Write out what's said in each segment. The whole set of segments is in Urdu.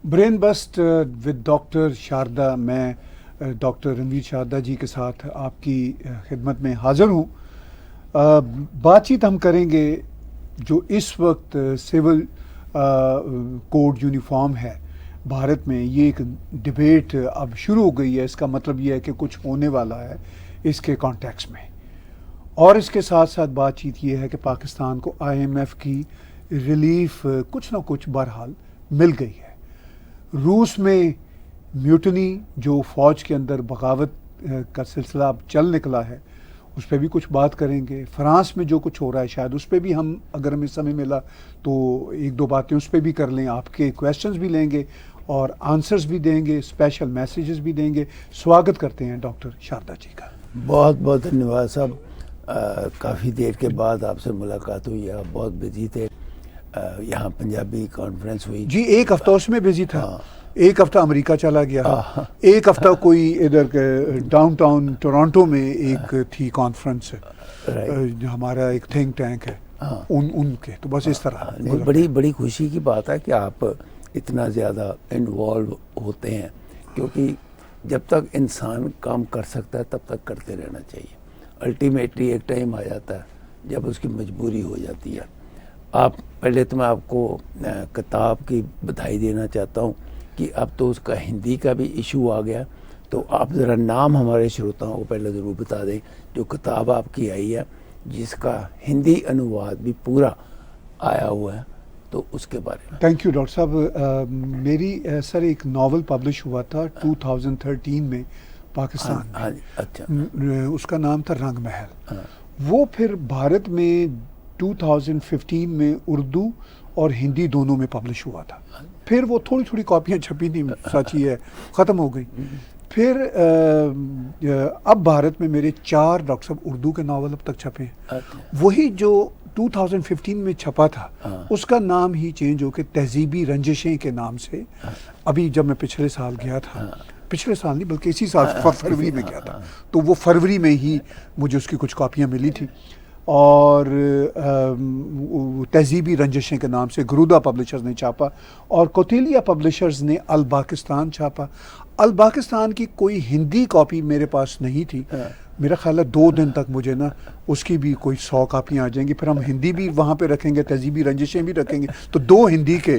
Brain bust with doctor Sharda. میں ڈاکٹر رنویر شاردا جی کے ساتھ آپ کی خدمت میں حاضر ہوں. بات چیت ہم کریں گے جو اس وقت سول کوڈ یونیفارم ہے بھارت میں. یہ ایک ڈبیٹ اب شروع ہو گئی ہے. اس کا مطلب یہ ہے کہ کچھ ہونے والا ہے اس کے کانٹیکس میں. اور اس کے ساتھ ساتھ بات چیت یہ ہے کہ پاکستان کو IMF کی ریلیف کچھ نہ کچھ بہرحال مل گئی ہے. روس میں میوٹنی جو فوج کے اندر بغاوت کا سلسلہ اب چل نکلا ہے اس پہ بھی کچھ بات کریں گے. فرانس میں جو کچھ ہو رہا ہے شاید اس پہ بھی ہم اگر ہمیں سمے ملا تو ایک دو باتیں اس پہ بھی کر لیں. آپ کے کویسچنز بھی لیں گے اور آنسرز بھی دیں گے, اسپیشل میسیجز بھی دیں گے. سواگت کرتے ہیں ڈاکٹر شاردا جی کا. بہت بہت دھنیواد صاحب. کافی دیر کے بعد آپ سے ملاقات ہوئی. آپ بہت بزی تھے. یہاں پنجابی کانفرنس ہوئی جی. ایک ہفتہ اس میں بزی تھا. ایک ہفتہ امریکہ چلا گیا. ایک ہفتہ کوئی ادھر ڈاؤن ٹاؤن ٹورانٹو میں ایک تھی کانفرنس, ہمارا ایک تھنک ٹینک ہے ان کے. تو بس اس طرح بڑی خوشی کی بات ہے کہ آپ اتنا زیادہ انوالو ہوتے ہیں, کیونکہ جب تک انسان کام کر سکتا ہے تب تک کرتے رہنا چاہیے. الٹیمیٹلی ایک ٹائم آ جاتا ہے جب اس کی مجبوری ہو جاتی ہے. آپ پہلے تو میں آپ کو کتاب کی بدھائی دینا چاہتا ہوں کہ اب تو اس کا ہندی کا بھی ایشو آ گیا. تو آپ ذرا نام ہمارے شروتاؤں کو پہلے ضرور بتا دیں جو کتاب آپ کی آئی ہے جس کا ہندی انواد بھی پورا آیا ہوا ہے, تو اس کے بارے میں. تھینک یو ڈاکٹر صاحب. میری سر ایک ناول پبلش ہوا تھا 2013 میں پاکستان. اچھا. اس کا نام تھا رنگ محل. وہ پھر بھارت میں 2015 میں اردو اور ہندی دونوں میں پبلش ہوا تھا. پھر وہ تھوڑی کاپیاں چھپی تھیں, سچ ہی ہے, ختم ہو گئی. پھر اب بھارت میں میرے 4 ڈاکٹر صاحب اردو کے ناول اب تک چھپے ہیں. وہی جو 2015 میں چھپا تھا اس کا نام ہی چینج ہو کے تہذیبی رنجشیں کے نام سے. ابھی جب میں پچھلے سال گیا تھا, پچھلے سال نہیں بلکہ اسی سال فروری میں گیا تھا, تو وہ فروری میں ہی مجھے اس کی کچھ کاپیاں ملی تھی. اور تہذیبی رنجشیں کے نام سے گرودا پبلشرز نے چھاپا اور کوتیلیا پبلشرز نے الپاکستان چھاپا. الپاکستان کی کوئی ہندی کاپی میرے پاس نہیں تھی. میرا خیال ہے 2 دن تک مجھے نا اس کی بھی کوئی 100 کاپیاں آ جائیں گی. پھر ہم ہندی بھی وہاں پہ رکھیں گے, تہذیبی رنجشیں بھی رکھیں گے, تو 2 ہندی کے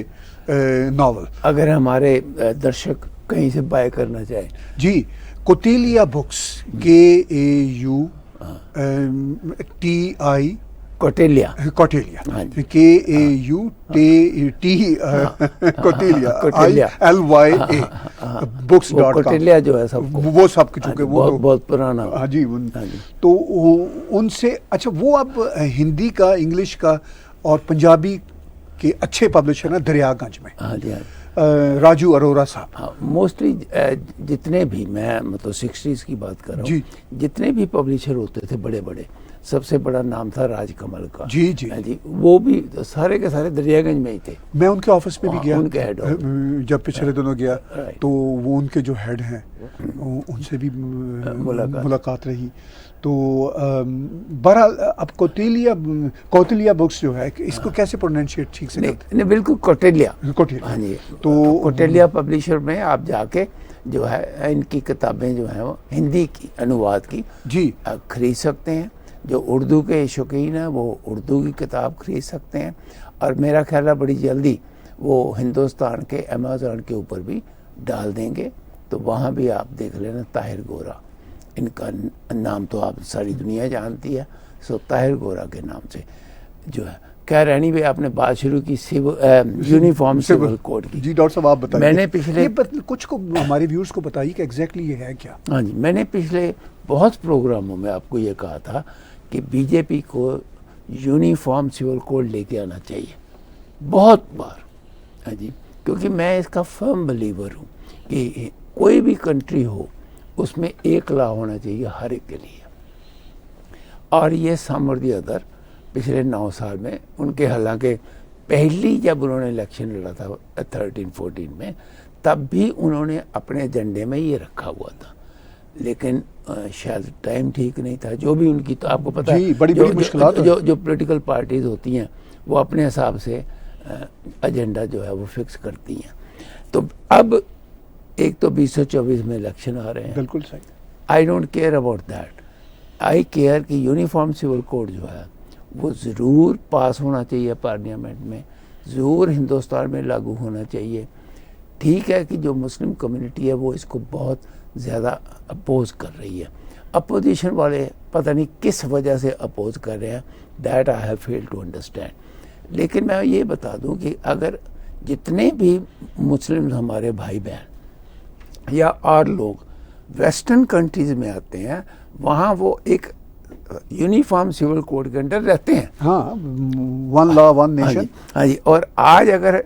ناول. اگر ہمارے درشک کہیں سے بائی کرنا چاہیں جی, کوتیلیا بکس KAUTI کوٹیلیا KAUTLYA کوٹیلیا جو ہے وہ سب چونکہ وہ بہت پرانا. ہاں جی. تو ان سے اچھا وہ اب ہندی کا, انگلش کا اور پنجابی کے اچھے پبلشر ہیں دریا گنج میں. ہاں جی. راجو اروڑا صاحب. موسٹلی جتنے بھی, میں مطلب 60s کی بات کر رہا ہوں, جتنے بھی پبلشر ہوتے تھے بڑے بڑے, سب سے بڑا نام تھا راج کمل کا. جی جی جی. وہ بھی سارے کے سارے دریا گنج میں ہی تھے. میں ان کے آفس میں بھی گیا, ان کے ہیڈ جب پچھلے دنوں گیا تو وہ ان کے جو ہیڈ ہیں ان سے بھی ملاقات رہی. تو بہرحال اب کوتیلیا بکس جو ہے اس کو کیسے پروننشیٹ ٹھیک سے کرتے ہیں؟ بالکل کوٹیلیا. ہاں جی. تو کوٹیلیا پبلشر میں آپ جا کے جو ہے ان کی کتابیں جو ہیں وہ ہندی کی انواد کی جی خرید سکتے ہیں. جو اردو کے شوقین ہیں وہ اردو کی کتاب خرید سکتے ہیں. اور میرا خیال ہے بڑی جلدی وہ ہندوستان کے امیزون کے اوپر بھی ڈال دیں گے, تو وہاں بھی آپ دیکھ لینا. طاہر گورا ان کا نام تو آپ ساری دنیا جانتی ہے. سو طاہر گورا کے نام سے جو ہے. خیر اینی وے آپ نے بات شروع کی یونیفارم سول کوڈ کی. جی ڈاکٹر صاحب آپ بتائیں. میں نے پچھلے کچھ کو ہمارے ویورز کو بتائیے کہ ایگزیکٹلی یہ ہے کیا. ہاں جی. میں نے پچھلے بہت پروگراموں میں آپ کو یہ کہا تھا کہ BJP کو یونیفارم سول کوڈ لے کے آنا چاہیے بہت بار. ہاں جی. کیونکہ میں اس کا فرم بلیور ہوں کہ کوئی بھی کنٹری ہو اس میں ایک لا ہونا چاہیے ہر ایک کے لیے. اور یہ سم اور دی ادر پچھلے 9 سال میں ان کے, حالانکہ پہلی جب انہوں نے الیکشن لڑا تھا 13-14 میں, تب بھی انہوں نے اپنے ایجنڈے میں یہ رکھا ہوا تھا, لیکن شاید ٹائم ٹھیک نہیں تھا. جو بھی ان کی, تو آپ کو پتہ ہے بڑی مشکلات جو پولیٹیکل پارٹیز ہوتی ہیں وہ اپنے حساب سے ایجنڈا جو ہے وہ فکس کرتی ہیں. تو اب ایک تو 2024 میں الیکشن آ رہے ہیں. بالکل صحیح. I don't care about that. I care کہ یونیفارم سول کوڈ جو ہے وہ ضرور پاس ہونا چاہیے پارلیمنٹ میں, ضرور ہندوستان میں لاگو ہونا چاہیے. ٹھیک ہے کہ جو مسلم کمیونٹی ہے وہ اس کو بہت زیادہ اپوز کر رہی ہے. اپوزیشن والے پتہ نہیں کس وجہ سے اپوز کر رہے ہیں, that I have fail to understand. لیکن میں یہ بتا دوں کہ اگر جتنے بھی مسلم ہمارے بھائی بہن یا اور لوگ ویسٹرن کنٹریز میں آتے ہیں, وہاں وہ ایک یونیفارم سول کوڈ کے انڈر رہتے ہیں. ہاں, ون لا ون نیشن. ہاں جی. اور آج اگر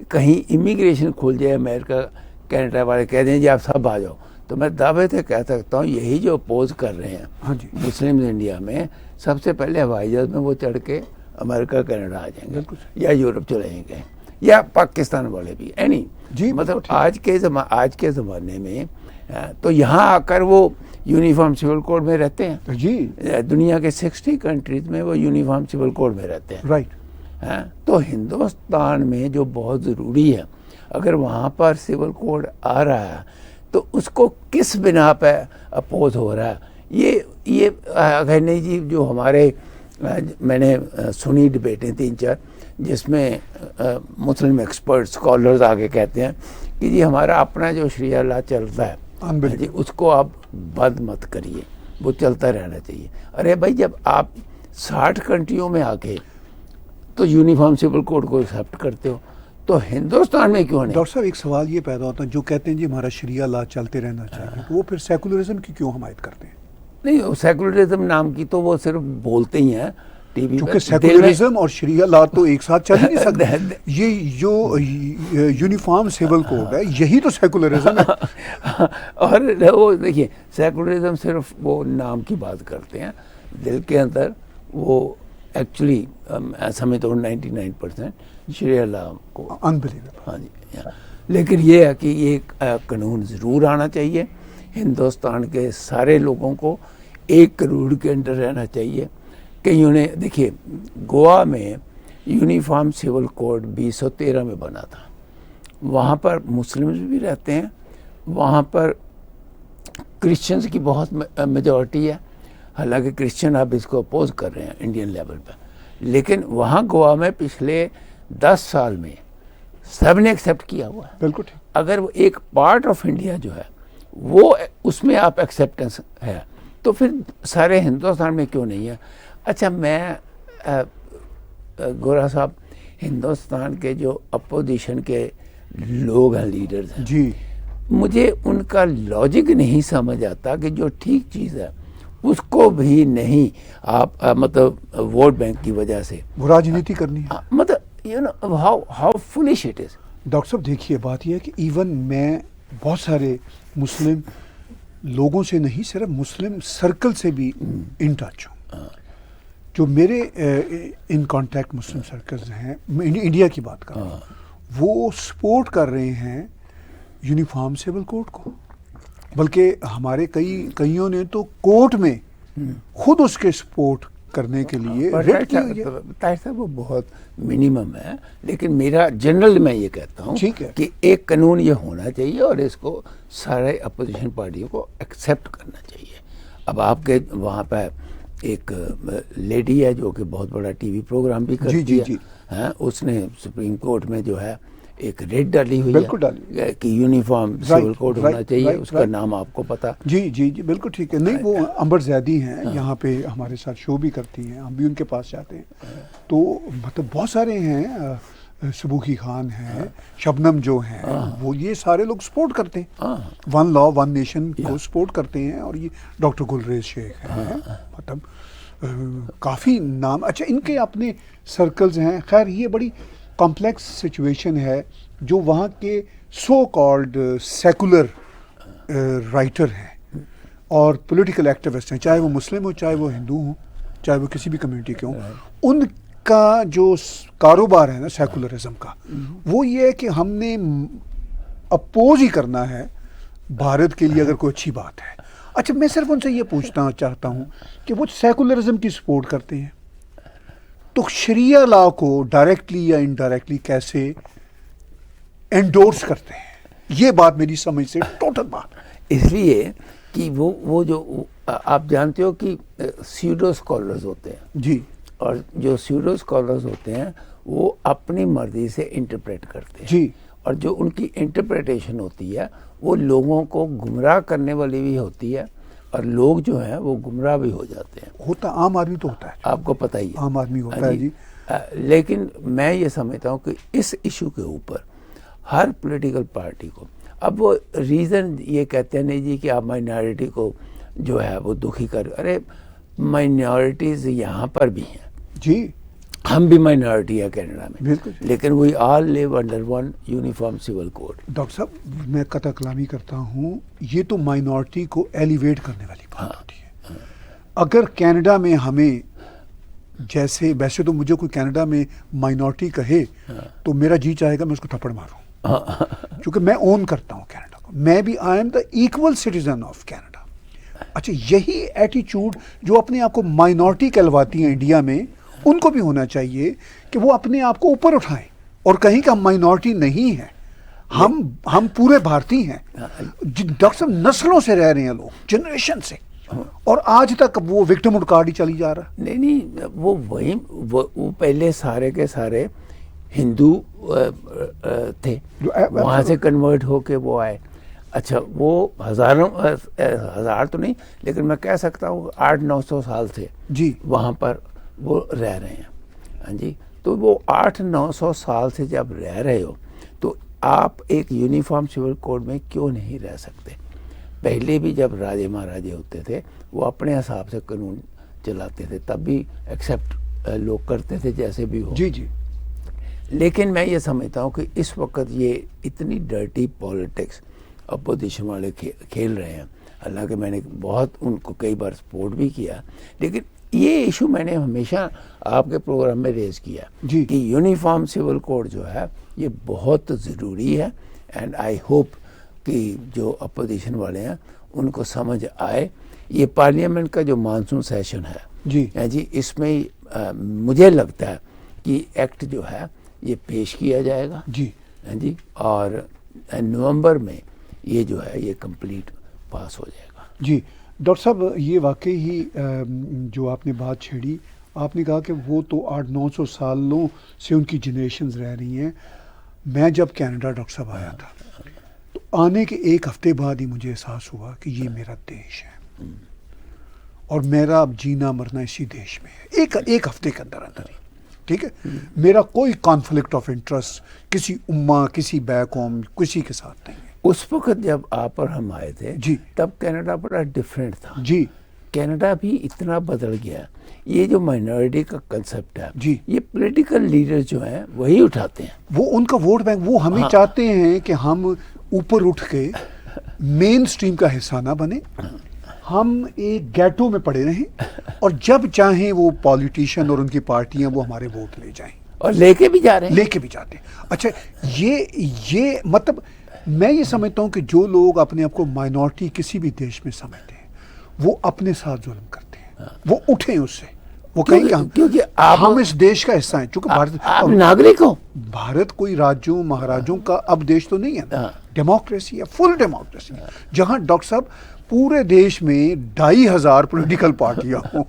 کہیں امیگریشن کھل جائے, امریکہ کینیڈا والے کہہ دیں جی آپ سب آ جاؤ, تو میں دعوے سے کہہ سکتا ہوں یہی جو اپوز کر رہے ہیں ہاں جی, مسلم انڈیا میں, سب سے پہلے ہوائی جہاز میں وہ چڑھ کے امریکہ کینیڈا آ جائیں گے یا یورپ چلے جائیں گے, یا پاکستان والے بھی. اینی جی مطلب آج کے زمانے میں تو یہاں آ کر وہ یونیفارم سول کوڈ میں رہتے ہیں. جی, دنیا کے 60 کنٹریز میں وہ یونیفارم سول کوڈ میں رہتے ہیں. رائٹ. تو ہندوستان میں جو بہت ضروری ہے, اگر وہاں پر سول کوڈ آ رہا ہے تو اس کو کس بنا پہ اپوز ہو رہا ہے. یہ اگر نہیں جی, جو ہمارے میں نے سنی ڈبیٹیں 3-4 جس میں مسلم ایکسپرٹ اسکالرز آگے کہتے ہیں کہ جی ہمارا اپنا جو شریعہ لا چلتا ہے جی اس کو آپ بند مت کریے, وہ چلتا رہنا چاہیے. ارے بھائی جب آپ 60 کنٹریوں میں آ کے تو یونیفارم سول کوڈ کو ایکسیپٹ کرتے ہو تو ہندوستان میں کیوں نہیں؟ ڈاکٹر صاحب ایک سوال یہ پیدا ہوتا ہے, جو کہتے ہیں جی ہمارا شریعہ لا چلتے رہنا چاہیے, تو وہ پھر سیکولرزم کی کیوں حمایت کرتے ہیں؟ نہیں, سیکولرزم نام کی تو وہ صرف بولتے ہی ہیں ٹی وی کیونکہ سیکولرزم اور شریعہ لا تو ایک ساتھ چل ہی نہیں سکتے. یہ جو یونیفارم سول کوڈ ہے یہی تو سیکولرزم ہے. اور وہ دیکھیے سیکولرزم صرف وہ نام کی بات کرتے ہیں, دل کے اندر وہ ایکچولی سمجھتا ہوں 99% شریعہ لا کو. انبلیویبل. ہاں جی. لیکن یہ ہے کہ یہ قانون ضرور آنا چاہیے. ہندوستان کے سارے لوگوں کو 1 کروڑ کے اندر رہنا چاہیے. کئیوں نے دیکھیے گوا میں یونیفارم سول کوڈ 2013 میں بنا تھا, وہاں پر مسلمز بھی رہتے ہیں, وہاں پر کرسچنز کی بہت میجورٹی ہے, حالانکہ کرسچن اب اس کو اپوز کر رہے ہیں انڈین لیول پہ, لیکن وہاں گوا میں پچھلے 10 سال میں سب نے ایکسیپٹ کیا ہوا ہے. بالکل. اگر وہ ایک پارٹ آف انڈیا جو ہے وہ اس میں آپ ایکسیپٹنس ہے تو پھر سارے ہندوستان میں کیوں نہیں ہے؟ اچھا میں گورا صاحب, ہندوستان کے جو اپوزیشن کے لوگ ہیں, لیڈرز ہیں, جی, مجھے ان کا لاجک نہیں سمجھ آتا کہ جو ٹھیک چیز ہے اس کو بھی نہیں آپ مطلب ووٹ بینک کی وجہ سے وہ راجنیتی کرنی ہے. مطلب you know how foolish it is. Doctor صاحب دیکھیے بات یہ ہے کہ ایون میں بہت سارے مسلم لوگوں سے نہیں, صرف مسلم سرکل سے بھی ان ٹچ ہوں. جو میرے ان کانٹیکٹ مسلم سرکلز ہیں, انڈیا کی بات کر رہا ہوں, وہ سپورٹ کر رہے ہیں یونیفارم سول کوڈ کو, بلکہ ہمارے کئیوں نے تو کورٹ میں خود اس کے سپورٹ کرنے کے لیے ریٹ کی ہوئی ہے. طاہر صاحب وہ بہت منیمم ہے, لیکن میرا جنرل میں یہ کہتا ہوں کہ ایک قانون یہ ہونا چاہیے اور اس کو سارے اپوزیشن پارٹیوں کو ایکسیپٹ کرنا چاہیے. اب آپ کے وہاں پہ ایک لیڈی ہے جو کہ بہت بڑا ٹی وی پروگرام بھی کرتی ہے, اس نے سپریم کورٹ میں جو ہے ایک ریٹ ڈالی ہوئی ہے کہ یونیفارم سول کوڈ ہونا چاہیے. اس کا نام آپ کو پتا؟ جی جی جی بالکل ٹھیک ہے. نہیں, وہ امبر زیدی ہیں, یہاں پہ ہمارے ساتھ شو بھی کرتی ہیں, ہم بھی ان کے پاس جاتے ہیں. تو مطلب بہت سارے ہیں, سبوکی خان ہیں, شبنم جو ہیں, وہ یہ سارے لوگ سپورٹ کرتے ہیں, ون لا ون نیشن کو سپورٹ کرتے ہیں. اور یہ ڈاکٹر گلریز شیخ ہیں, مطلب کافی نام. اچھا ان کے اپنے سرکلز ہیں. خیر یہ بڑی کمپلیکس سچویشن ہے جو وہاں کے سو کالڈ سیکولر رائٹر ہیں اور پولیٹیکل ایکٹیوسٹ ہیں, چاہے وہ مسلم ہوں, چاہے وہ ہندو ہوں, چاہے وہ کسی بھی کمیونٹی کے ہوں. ان کا جو کاروبار ہے نا سیکولرزم کا, وہ یہ ہے کہ ہم نے اپوز ہی کرنا ہے بھارت کے لیے اگر کوئی اچھی بات ہے. اچھا میں صرف ان سے یہ پوچھنا چاہتا ہوں کہ وہ سیکولرزم کی سپورٹ کرتے ہیں تو شریعہ لا کو ڈائریکٹلی یا انڈائریکٹلی کیسے انڈورس کرتے ہیں؟ یہ بات میری سمجھ سے ٹوٹل بات ہے. اس لیے کہ وہ جو آپ جانتے ہو کہ سیوڈو اسکالرز ہوتے ہیں جی, اور جو سیوڈو اسکالرز ہوتے ہیں وہ اپنی مرضی سے انٹرپریٹ کرتے ہیں جی, اور جو ان کی انٹرپریٹیشن ہوتی ہے وہ لوگوں کو گمراہ کرنے والی بھی ہوتی ہے, اور لوگ جو ہیں وہ گمراہ بھی ہو جاتے ہیں. ہوتا عام آدمی تو ہوتا ہے, آپ کو پتہ ہی ہے, عام آدمی ہوتا ہے جی. لیکن میں یہ سمجھتا ہوں کہ اس ایشو کے اوپر ہر پولیٹیکل پارٹی کو, اب وہ ریزن یہ کہتے ہیں نہیں جی کہ آپ مائنارٹی کو جو ہے وہ دکھی کر, ارے مائنارٹیز یہاں پر بھی ہیں جی, ہم بھی مائنارٹی ہے کینیڈا میں, بالکل. لیکن we all live under one uniform civil code. Doctor صاحب میں قطع کلامی کرتا ہوں, یہ تو مائنارٹی کو ایلیویٹ کرنے والی بات ہوتی ہے. اگر کینیڈا میں ہمیں جیسے, ویسے تو مجھے کوئی کینیڈا میں مائنارٹی کہے تو میرا جی چاہے گا میں اس کو تھپڑ ماروں, کیونکہ میں اون کرتا ہوں کینیڈا کو, میں بھی I am the equal citizen of Canada. اچھا, یہی ایٹیچیوڈ جو اپنے آپ کو مائنارٹی کہلواتی ہیں انڈیا میں, ان کو بھی ہونا چاہیے کہ وہ اپنے آپ کو اوپر اٹھائیں اور کہیں کہ ہم مائنارٹی نہیں ہیں, ہم پورے بھارتی ہیں. ڈاکٹر صاحب نسلوں سے رہ رہے ہیں لوگ, جنریشن سے, اور آج تک وہ وکٹم کارڈ ہی چلی جا رہا. نہیں وہ پہلے سارے کے سارے ہندو تھے, وہاں سے کنورٹ ہو کے وہ آئے. اچھا, وہ ہزار تو نہیں, لیکن میں کہہ سکتا ہوں 800-900 سال سے جی وہاں پر وہ رہ رہے ہیں. ہاں جی, تو وہ 800-900 سال سے جب رہ رہے ہو تو آپ ایک یونیفارم سول کوڈ میں کیوں نہیں رہ سکتے؟ پہلے بھی جب راجے مہاراجے ہوتے تھے وہ اپنے حساب سے قانون چلاتے تھے, تب بھی ایکسیپٹ لوگ کرتے تھے جیسے بھی ہو. جی جی, لیکن میں یہ سمجھتا ہوں کہ اس وقت یہ اتنی ڈرٹی پالیٹکس اپوزیشن والے کھیل رہے ہیں, حالانکہ میں نے بہت ان کو کئی بار سپورٹ بھی کیا, لیکن یہ ایشو میں نے ہمیشہ آپ کے پروگرام میں ریز کیا جی, کہ یونیفارم سول کوڈ جو ہے یہ بہت ضروری ہے, اینڈ آئی ہوپ کہ جو اپوزیشن والے ہیں ان کو سمجھ آئے. یہ پارلیمنٹ کا جو مانسون سیشن ہے جی, اس میں مجھے لگتا ہے کہ ایکٹ جو ہے یہ پیش کیا جائے گا جی جی, اور نومبر میں یہ جو ہے یہ کمپلیٹ پاس ہو جائے گا. جی ڈاکٹر صاحب, یہ واقعی ہی جو آپ نے بات چھیڑی, آپ نے کہا کہ وہ تو 800-900 سالوں سے ان کی جنریشنز رہ رہی ہیں. میں جب کینیڈا ڈاکٹر صاحب آیا تھا تو آنے کے ایک ہفتے بعد ہی مجھے احساس ہوا کہ یہ میرا دیش ہے اور میرا اب جینا مرنا اسی دیش میں ہے, ایک ہفتے کے اندر اندر ہی. ٹھیک ہے, میرا کوئی کانفلکٹ آف انٹرسٹ کسی امہ, کسی بیک ہوم, کسی کے ساتھ نہیں ہے. اس وقت جب آپ اور ہم آئے تھے جی, تب کینیڈا بڑا ڈفرینٹ تھا. جی, کینیڈا بھی اتنا بدل گیا. یہ جو مائنارٹی کا کنسپٹ ہے جی, یہ پولیٹیکل لیڈر جو ہیں وہی اٹھاتے ہیں, وہ ان کا ووٹ بینک, وہ ہمیں چاہتے ہیں کہ ہم اوپر اٹھ کے مین سٹریم کا حصہ نہ بنے, ہم ایک گیٹو میں پڑے رہیں اور جب چاہیں وہ پالیٹیشین اور ان کی پارٹیاں وہ ہمارے ووٹ لے جائیں, اور لے کے بھی جا رہے ہیں, لے کے بھی جاتے ہیں. اچھا, یہ مطلب میں یہ سمجھتا ہوں کہ جو لوگ اپنے آپ کو مائنارٹی کسی بھی دیش میں سمجھتے ہیں وہ اپنے ساتھ ظلم کرتے ہیں. وہ اٹھیں اس سے, وہ کہیں کہ کیونکہ ہم اس دیش کا حصہ ہیں, چونکہ آپ ناگرک ہو. بھارت کوئی راجوں مہاراجوں کا اب دیش تو نہیں ہے, ڈیموکریسی ہے, فل ڈیموکریسی, جہاں ڈاکٹر صاحب پورے دیش میں 2,500 پولیٹیکل پارٹیاں ہوں.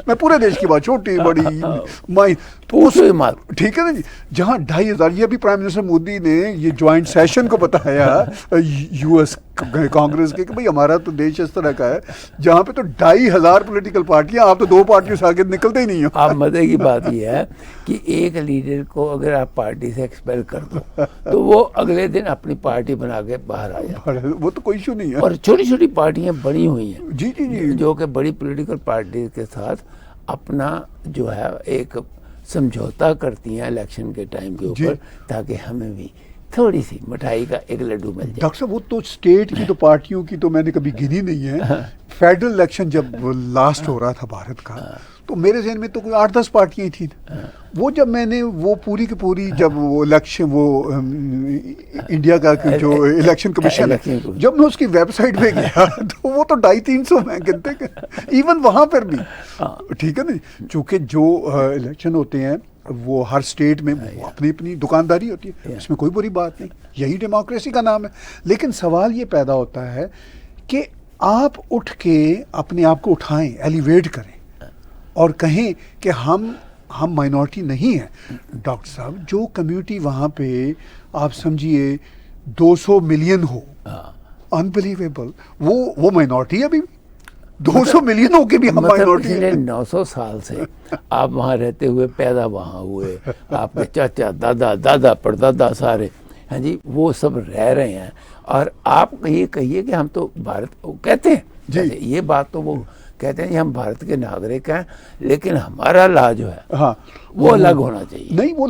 میں پورے دیش کی بات, چھوٹی بڑی ٹھیک ہے نا جی, جہاں 2,500, یہ بھی پرائم منسٹر مودی نے یہ جوائنٹ سیشن کو بتایا یو ایس کانگریس کے کہ بھئی ہمارا تو دیش اس طرح کا ہے جہاں پہ تو 2,500 پولیٹیکل پارٹیاں, آپ تو 2 پارٹیوں سے آگے نکلتے ہی نہیں ہو. آپ مزے کی بات یہ ہے کہ ایک لیڈر کو اگر آپ پارٹی سے ایکسپیل کر دو تو وہ اگلے دن اپنی پارٹی بنا کے باہر آ جائے, وہ تو کوئی ایشو نہیں ہے. اور چھوٹی چھوٹی پارٹیاں بنی ہوئی ہیں جی جی جی, جو کہ بڑی پولیٹیکل پارٹی کے ساتھ اپنا جو ہے ایک سمجھوتا کرتی ہیں الیکشن کے ٹائم کے اوپر, تاکہ ہمیں بھی تھوڑی سی مٹھائی کا ایک لڈو مل جائے. ڈاکٹر صاحب, وہ تو اسٹیٹ کی تو پارٹیوں کی تو میں نے کبھی گنی نہیں ہے. فیڈرل الیکشن جب لاسٹ ہو رہا تھا بھارت کا تو میرے ذہن میں تو کوئی 8-10 پارٹیاں تھیں. وہ جب میں نے وہ پوری کی پوری جب وہ الیکشن وہ انڈیا کا جو الیکشن کمیشن ہے جب میں اس کی ویب سائٹ پہ گیا تو وہ تو 250-300 میں گنتے کہ ایون وہاں پر بھی ٹھیک ہے نا, چونکہ جو الیکشن ہوتے ہیں وہ ہر اسٹیٹ میں اپنی اپنی دکانداری ہوتی ہے, اس میں کوئی بری بات نہیں, یہی ڈیموکریسی کا نام ہے. لیکن سوال یہ پیدا ہوتا ہے کہ آپ اٹھ کے اپنے آپ کو اٹھائیں, ایلیویٹ کریں اور کہیں کہ ہم مائنورٹی نہیں ہیں. ڈاکٹر صاحب جو کمیونٹی وہاں پہ آپ سمجھیے 200 ملین ہو, انبلیویبل, وہ مائنورٹی ہے ابھی 200 ملین ہو کے بھی ہم مائنورٹی ہیں. 900 سال سے آپ وہاں رہتے ہوئے پیدا وہاں ہوئے, آپ کے چاچا دادا پردادا سارے ہاں جی وہ سب رہ رہے ہیں, اور آپ یہ کہیے کہ ہم تو بھارت کہتے ہیں جی, یہ بات تو وہ کہتے ہیں کہ ہم بھارت کے ناگرک ہیں, لیکن ہمارا لا جو ہے ہاں وہ الگ ہونا چاہیے. نہیں وہ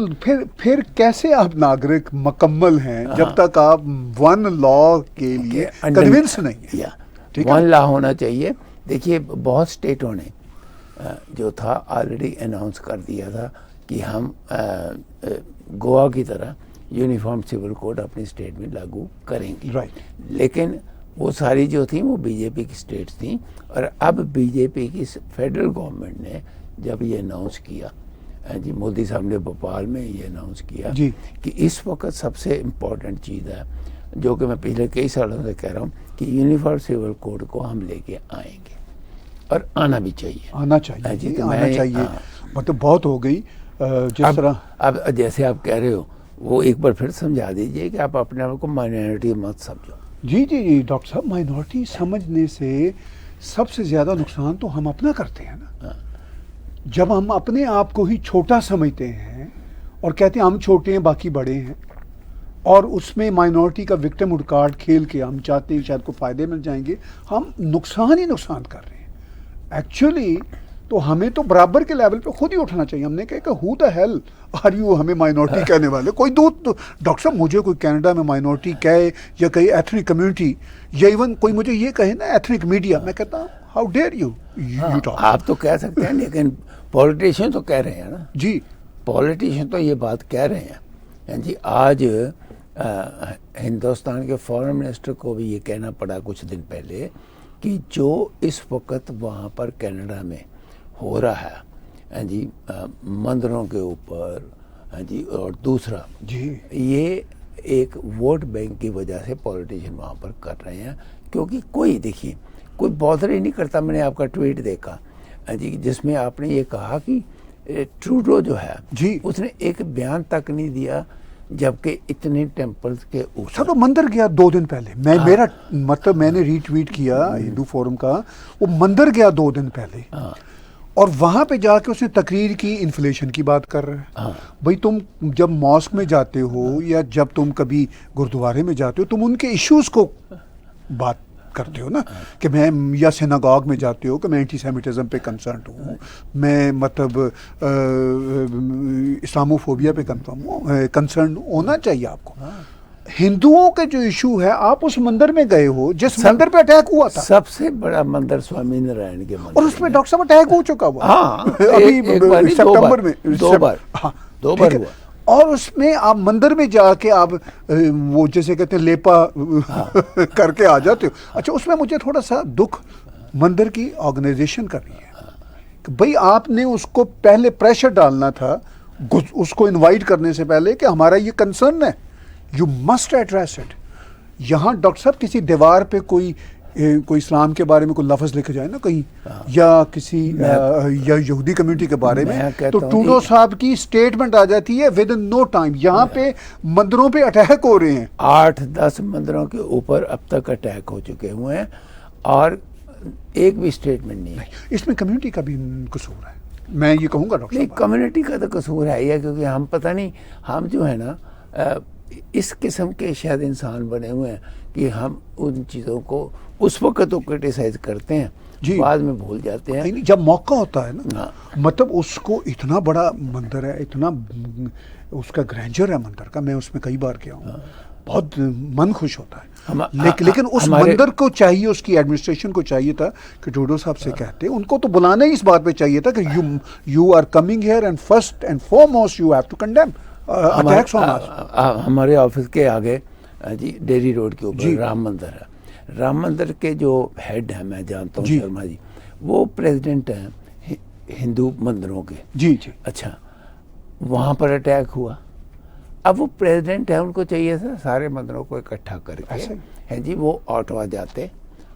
پھر کیسے آپ ناگرک مکمل ہیں جب تک آپ ون لا کے لیے کنونس نہیں ہیں. ون لا ہونا چاہیے. دیکھیے بہت اسٹیٹوں نے جو تھا آلریڈی اناؤنس کر دیا تھا کہ ہم گوا کی طرح یونیفارم سول کوڈ اپنی اسٹیٹ میں لاگو کریں گے, لیکن وہ ساری جو تھیں وہ بی جے پی کی اسٹیٹس تھیں. اور اب بی جے پی کی فیڈرل گورنمنٹ نے جب یہ اناؤنس کیا جی, مودی صاحب نے بھوپال میں یہ اناؤنس کیا کہ اس وقت سب سے امپورٹنٹ چیز ہے جو کہ میں پچھلے کئی سالوں سے کہہ رہا ہوں کہ یونیفارم سول کوڈ کو ہم لے کے آئیں گے, اور آنا بھی چاہیے, آنا چاہیے. مطلب بہت ہو گئی جس طرح اب جیسے آپ کہہ رہے ہو وہ ایک بار پھر سمجھا دیجئے کہ آپ اپنے آپ کو مائنورٹی مت سمجھو. جی ڈاکٹر صاحب, مائنورٹی سمجھنے سے سب سے زیادہ نقصان تو ہم اپنا کرتے ہیں نا. جب ہم اپنے آپ کو ہی چھوٹا سمجھتے ہیں اور کہتے ہیں ہم چھوٹے ہیں باقی بڑے ہیں, اور اس میں مائنورٹی کا وکٹم کارڈ کھیل کے ہم چاہتے ہیں شاید کو فائدے مل جائیں گے, ہم نقصان ہی نقصان کر رہے ہیں. ایکچولی تو ہمیں تو برابر کے لیول پہ خود ہی اٹھنا چاہیے. ہم نے کہا کہ ہو دا ہیل آر یو ہمیں مائنورٹی کہنے والے. کوئی ڈاکٹر صاحب مجھے کوئی کینیڈا میں مائنورٹی کہے یا کہیں ایتھنک کمیونٹی یا ایون کوئی مجھے یہ کہے نا ایتھنک میڈیا, میں کہتا ہوں ہاؤ ڈیئر یو ٹاک. آپ تو کہہ سکتے ہیں لیکن پولیٹیشین تو کہہ رہے ہیں نا. جی پولیٹیشین تو یہ بات کہہ رہے ہیں جی. آج ہندوستان کے فارن منسٹر کو بھی یہ کہنا پڑا کچھ دن پہلے کہ جو اس وقت وہاں پر کینیڈا میں ہو رہا ہے جی مندروں کے اوپر جی, اور دوسرا جی یہ ایک ووٹ بینک کی وجہ سے پولیٹیشین وہاں پر کر رہے ہیں, کیونکہ کوئی دیکھیے کوئی بادر ہی نہیں کرتا. میں نے آپ کا ٹویٹ دیکھا جی جس میں آپ نے یہ کہا کہ ٹروڈو جو ہے جی اس نے ایک بیان تک نہیں دیا جبکہ اتنے ٹیمپلز کے اوپر. سر وہ مندر گیا 2 دن پہلے, میرا مطلب میں نے ری ٹویٹ کیا ہندو فورم کا, وہ مندر گیا 2 دن پہلے اور وہاں پہ جا کے اس نے تقریر کی انفلیشن کی بات کر رہا ہے. بھائی تم جب ماسک میں جاتے ہو یا جب تم کبھی گردوارے میں جاتے ہو تم ان کے ایشوز کو بات کرتے ہو نا, کہ میں یا سیناگاگ میں جاتے ہو کہ میں اینٹی سیمیٹزم پہ کنسرنڈ ہوں, میں مطلب اسلاموفوبیا پہ کنسرن ہونا چاہیے آپ کو. ہندوؤں کے جو ایشو ہے آپ اس مندر میں گئے ہو جس مندر پہ اٹیک ہوا تھا, سب سے بڑا مندر سوامی نارائن کے مندر, اور اس میں ڈاکٹر صاحب اٹیک ہو چکا ہوا ابھی سپٹمبر میں 2 بار ہوا, اور اس میں آپ مندر میں جا کے آپ وہ جیسے کہتے ہیں لیپا کر کے آ جاتے ہو. اچھا اس میں مجھے تھوڑا سا دکھ مندر کی آرگنائزیشن کر رہی ہے کہ بھئی آپ نے اس کو پہلے پریشر ڈالنا تھا اس کو انوائٹ کرنے سے پہلے کہ ہمارا یہ کنسرن ہے, یو مسٹ ایڈریس اٹ. یہاں ڈاکٹر صاحب کسی دیوار پہ کوئی اسلام کے بارے میں کوئی لفظ لکھا جائے نا کہیں, یا کسی یا یہودی کمیونٹی کے بارے میں, تو ٹروڈو صاحب کی اسٹیٹمنٹ آ جاتی ہے ود ان نو ٹائم. یہاں پہ مندروں پہ اٹیک ہو رہے ہیں, 8-10 مندروں کے اوپر اب تک اٹیک ہو چکے ہوئے ہیں اور ایک بھی اسٹیٹمنٹ نہیں ہے. اس میں کمیونٹی کا بھی قصور ہے, میں یہ کہوں گا ڈاکٹر نہیں, کمیونٹی کا تو قصور ہے ہی, کیونکہ ہم پتہ نہیں ہم جو ہے نا اس قسم کے شاید انسان بنے ہوئے ہیں کہ ہم ان چیزوں کو اس وقت تو کرٹیسائز کرتے ہیں جی, بعد میں بھول جاتے ہیں جب موقع ہوتا ہے نا. مطلب اس کو اتنا بڑا مندر ہے, اتنا اس کا گرینجر ہے مندر کا, میں اس میں کئی بار گیا ہوں, بہت من خوش ہوتا ہے. ہم- لیکن اس ہمارے- مندر کو چاہیے, اس کی ایڈمنسٹریشن کو چاہیے تھا کہ ٹروڈو صاحب سے کہتے, ان کو تو بلانا ہی اس بات پہ چاہیے تھا کہ you are coming here and first and foremost you have to condemn attacks on us. ہمارے آفس کے آگے جی ڈیری روڈ کے اوپر جی. رام مندر ہے. رام مندر کے جو ہیڈ ہیں, میں جانتا ہوں جی. شرما جی, وہ پریزیڈنٹ ہیں ہندو مندروں کے. جی جی اچھا, وہاں پر اٹیک ہوا. اب وہ پریزیڈنٹ ہیں, ان کو چاہیے تھا سارے مندروں کو اکٹھا کر کے ایسا ہی. ہیں جی وہ آٹوا جاتے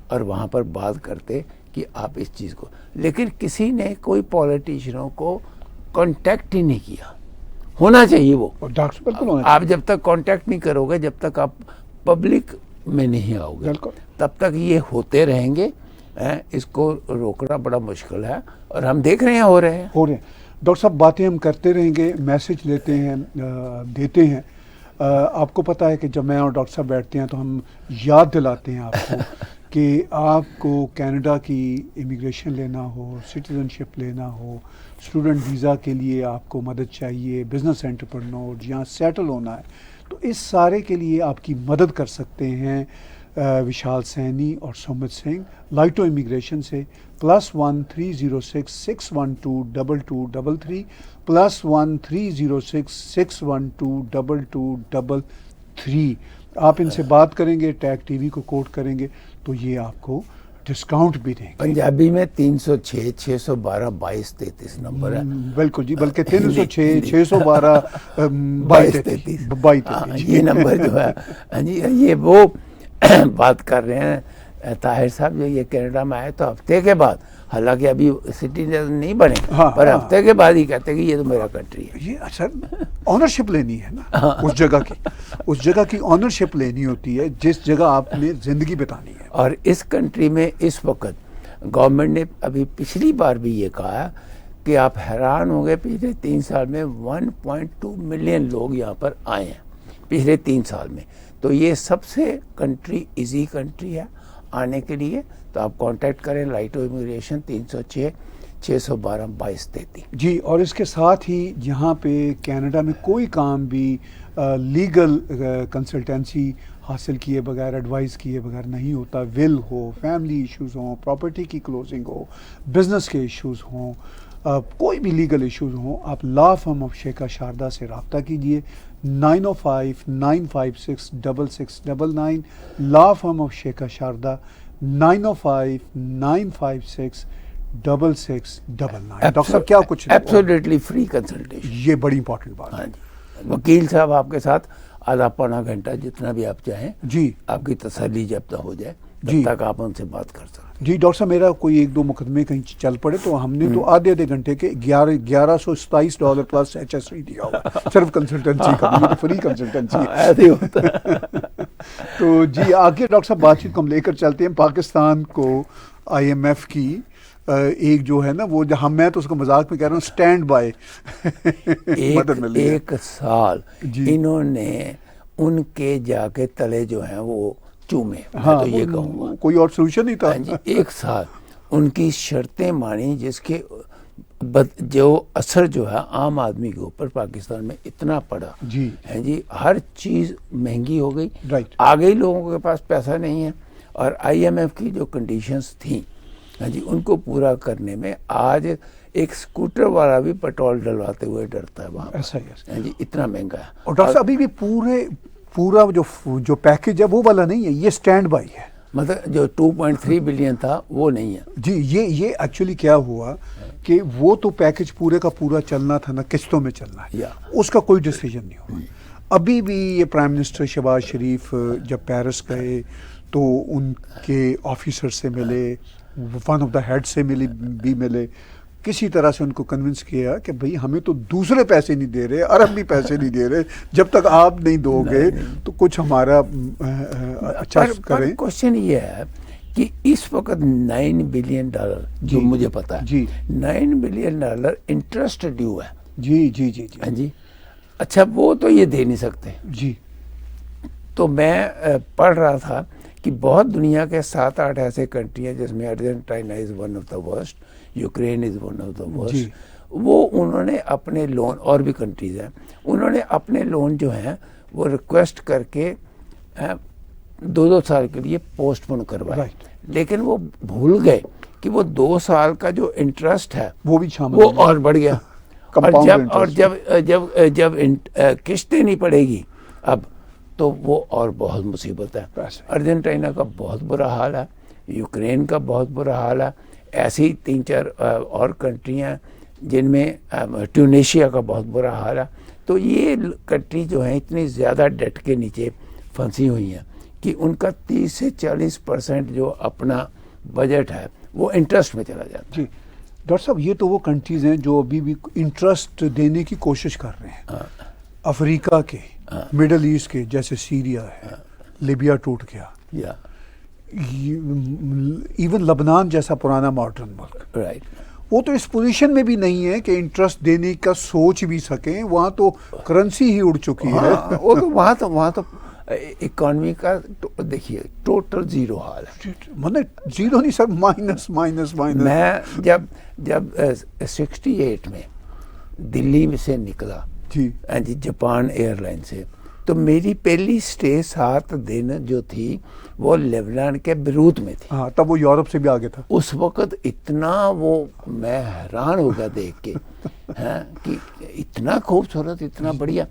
اور وہاں پر بات کرتے کہ آپ اس چیز کو, لیکن کسی نے کوئی پولیٹیشنوں کو کانٹیکٹ ہی نہیں کیا. ہونا چاہیے وہ. اور ڈاکٹر بالکل ہونا آپ جب تک کانٹیکٹ نہیں کرو گے, جب تک آپ پبلک میں نہیں آؤ گے, بالکل. تب تک یہ ہوتے رہیں گے. اس کو روکنا بڑا مشکل ہے, اور ہم دیکھ رہے ہیں ہو رہے ہیں. ہو رہے ہیں. ڈاکٹر صاحب باتیں ہم کرتے رہیں گے, میسج لیتے ہیں, دیتے ہیں. آپ کو پتہ ہے کہ جب میں اور ڈاکٹر صاحب بیٹھتے ہیں تو ہم یاد دلاتے ہیں آپ کو کہ آپ کو کینیڈا کی امیگریشن لینا ہو, سٹیزن شپ لینا ہو, اسٹوڈنٹ ویزا کے لیے آپ کو مدد چاہیے, بزنس انٹرپرنور یہاں سیٹل ہونا ہے, تو اس سارے کے لیے آپ کی مدد کر سکتے ہیں وشال سینی اور سومت سنگھ لائٹو امیگریشن سے. +1 306 612 2233 +1 306 612 2233. آپ ان سے بات کریں گے, ٹیگ ٹی وی کو کوٹ کریں گے تو یہ آپ کو ڈسکاؤنٹ بھی دیں گے. پنجابی میں 306 612 2233 نمبر ہے. بالکل جی, بلکہ 306 612 2233. یہ نمبر جو ہے جی, یہ وہ بات کر رہے ہیں طاہر صاحب جو یہ کینیڈا میں آئے تو ہفتے کے بعد, حالانکہ ابھی سٹیزن نہیں بنے, پر ہفتے کے بعد ہی کہتے ہیں کہ یہ تو میرا کنٹری ہے. یہ اصل آنرشپ لینی ہے نا اس جگہ کی, اس جگہ کی آنرشپ لینی ہوتی ہے جس جگہ آپ نے زندگی بتانی ہے. اور اس کنٹری میں اس وقت گورنمنٹ نے ابھی پچھلی بار بھی یہ کہا کہ آپ حیران ہوں گے, پچھلے 3 سال میں 1.2 ملین لوگ یہاں پر آئے ہیں پچھلے 3 سال میں. تو یہ سب سے کنٹری ایزی کنٹری ہے آنے کے لیے. تو آپ کانٹیکٹ کریں لائٹو امیگریشن 306 612 2233. جی, اور اس کے ساتھ ہی یہاں پہ کینیڈا میں کوئی کام بھی لیگل کنسلٹنسی حاصل کیے بغیر, ایڈوائز کیے بغیر نہیں ہوتا. ول ہو, فیملی ایشوز ہوں, پراپرٹی کی کلوزنگ ہو, بزنس کے ایشوز ہوں, کوئی بھی لیگل ایشوز ہوں, آپ لا فرم آف شیخا شاردا سے رابطہ کیجیے. 905 956 6699 لا firm of Shikha Sharda 905 956 6699. Doctor صاحب کیا کچھ ایبسولوٹلی فری کنسلٹیشن, یہ بڑی امپورٹنٹ بات ہے. وکیل صاحب آپ کے ساتھ آدھا پونا گھنٹہ جتنا بھی آپ چاہیں, جی آپ کی تسلی جب تک ہو جائے جی. تب تک آپ ان سے بات کر سکتے. جی ڈاکٹر صاحب, میرا کوئی 1-2 مقدمے کہیں چل پڑے تو ہم نے تو آدھے گھنٹے کے $1127 پلس HST دیا ہوا صرف کنسلٹنسی کا. یہ تو فری کنسلٹنسی ہے. ایسے ہی ہوتا ہے. تو جی آگے ڈاکٹر صاحب بات چیت کو ہم لے کر چلتے ہیں. پاکستان کو IMF کی ایک جو ہے نا وہ میں تو اس کو مذاق میں کہہ رہا ہوں اسٹینڈ بائی مدد مل رہی ہے. 1 سال جی. انہوں نے ان کے جا کے تلے جو ہیں وہ چومے. میں تو یہ کہوں گا کوئی اور سولوشن نہیں تھا. 1 سال ان کی شرطیں مانی, جس کے جو اثر جو ہے عام آدمی کے اوپر پاکستان میں اتنا پڑا. جی جی, ہر چیز مہنگی ہو گئی. رائٹ. آگے ہی لوگوں کے پاس پیسہ نہیں ہے, اور IMF کی جو کنڈیشنز تھیں جی ان کو پورا کرنے میں آج ایک اسکوٹر والا بھی پیٹرول ڈلواتے ہوئے ڈرتا ہے وہاں. ایسا ہی جی, اتنا مہنگا ہے. اور ڈاکٹر صاحب ابھی بھی پورا جو پیکج ہے وہ والا نہیں ہے, یہ اسٹینڈ بائی ہے. مطلب جو 2.3 بلین تھا وہ نہیں ہے. جی, یہ ایکچولی کیا ہوا کہ وہ تو پیکج پورے کا پورا چلنا تھا نا, قسطوں میں چلنا ہے, اس کا کوئی ڈیسیجن نہیں ہوا. ابھی بھی یہ پرائم منسٹر شہباز شریف جب پیرس گئے تو ان کے آفیسر سے ملے, ون آف دا ہیڈ سے ملے, کسی طرح سے ان کو کنونس کیا کہ بھئی ہمیں تو دوسرے پیسے نہیں دے رہے, عرب بھی پیسے نہیں دے رہے, جب تک آپ نہیں دو گے تو کچھ ہمارا اچھا کریں. کوشچن یہ ہے کہ اس وقت $9 بلین جو مجھے پتا ہے, جی $9 بلین انٹرسٹ ڈیو ہے. جی جی جی جی. اچھا, وہ تو یہ دے نہیں سکتے. جی. تو میں پڑھ رہا تھا کہ بہت دنیا کے 7-8 ایسے کنٹری ہیں جس میں Argentina is one of the worst, Ukraine is one of the worst. وہ انہوں نے اپنے لون, اور بھی کنٹریز ہیں, انہوں نے اپنے لون جو ہیں وہ ریکویسٹ کر کے دو سال کے لیے پوسٹ پون کروائے Right. لیکن وہ بھول گئے کہ وہ 2 سال کا جو انٹرسٹ ہے وہ بھی شامل وہ اور بڑھ گیا. اور interest. جب قسط دینی پڑے گی اب تو وہ اور بہت مصیبت ہے. ارجنٹائنا کا بہت برا حال ہے, یوکرین کا بہت برا حال ہے, ایسی 3-4 اور کنٹریاں ہیں جن میں ٹیونیشیا کا بہت برا حال ہے. تو یہ کنٹری جو ہیں اتنی زیادہ ڈیٹ کے نیچے پھنسی ہوئی ہیں کہ ان کا 30 سے 40% جو اپنا بجٹ ہے وہ انٹرسٹ میں چلا جاتا ہے. جی ڈاکٹر صاحب, یہ تو وہ کنٹریز ہیں جو ابھی بھی انٹرسٹ دینے کی کوشش کر رہے ہیں. افریقہ کے, مڈل ایسٹ کے, جیسے سیریا ہے, لیبیا ٹوٹ گیا, ایون لبنان جیسا پرانا ماڈرن ملک, رائٹ, وہ تو اس پوزیشن میں بھی نہیں ہے کہ انٹرسٹ دینے کا سوچ بھی سکیں. وہاں تو کرنسی ہی اڑ چکی ہے. وہ تو وہاں تو اکانومی کا دیکھیے ٹوٹل زیرو حال ہے. مطلب زیرو نہیں سر, مائنس مائنس مائنس. میں جب 68 میں دلی میں سے نکلا جی جاپان ایئر لائن سے, تو میری پہلی اسٹے 7 دن جو تھی وہ لیبنان کے بیروت میں تھی. ہاں, تب وہ یورپ سے بھی آگے تھا. اس وقت اتنا میں حیران ہو گیا دیکھ کے کہ اتنا خوبصورت, اتنا بڑھیا.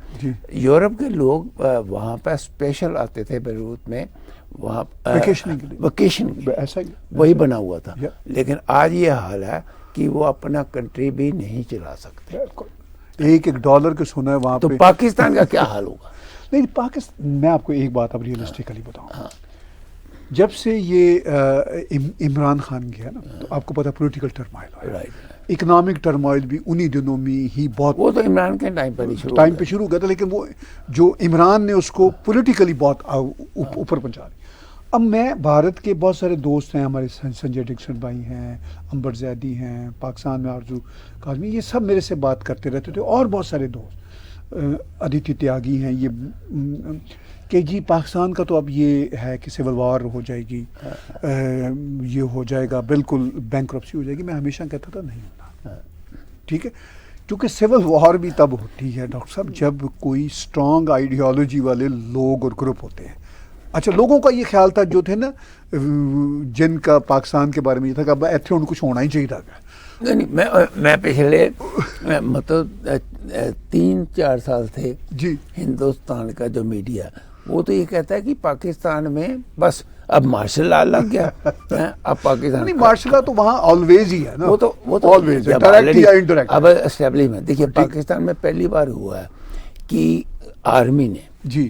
یورپ کے لوگ وہاں پہ اسپیشل آتے تھے بیروت میں, وہاں ویکیشن ایسا وہی بنا ہوا تھا. لیکن آج یہ حال ہے کہ وہ اپنا کنٹری بھی نہیں چلا سکتے. $1 کے سنا ہے وہاں تو پہ. پاکستان کا کیا حال ہوگا؟ نہیں پاکستان, میں آپ کو ایک بات اب ریئلسٹیکلی بتاؤں, جب سے یہ عمران خان گیا نا, تو آپ کو پتا پولیٹیکل ٹرمائل, اکنامک ٹرمائل بھی انہی دنوں میں ہی بہت, وہ تو عمران کے ٹائم پہ شروع ہوا تھا, لیکن وہ جو عمران نے اس کو پولیٹیکلی بہت اوپر پہنچا دی. اب میں بھارت کے بہت سارے دوست ہیں ہمارے, سنجے ڈکسن بھائی ہیں, امبر زیدی ہیں, پاکستان میں آرزو کاظمی, یہ سب میرے سے بات کرتے رہتے تھے, اور بہت سارے دوست, ادیتی تیاگی ہیں, یہ کہ جی پاکستان کا تو اب یہ ہے کہ سول وار ہو جائے گی, یہ ہو جائے گا, بالکل بینکرپسی ہو جائے گی. میں ہمیشہ کہتا تھا نہیں ہونا, ٹھیک ہے, کیونکہ سول وار بھی تب ہوتی ہے ڈاکٹر صاحب جب کوئی اسٹرانگ آئیڈیالوجی والے لوگ اور گروپ ہوتے ہیں. اچھا, لوگوں کا یہ خیال تھا جو تھے نا, جن کا پاکستان کے بارے میں یہ تھا کہ ایتھے ان کچھ ہونا ہی چاہیے تھا. نہیں, میں پچھلے مطلب 3-4 سال تھے جی, ہندوستان کا جو میڈیا وہ تو یہ کہتا ہے کہ پاکستان میں بس اب مارشل لا لگ گیا. اب پاکستان نہیں, مارشل لا تو وہاں آلویز ہی ہے نا, وہ تو آلویز ڈائریکٹ یا انڈائریکٹ. اب اسٹیبلشمنٹ دیکھیے, پاکستان میں پہلی بار ہوا ہے کہ آرمی نے جی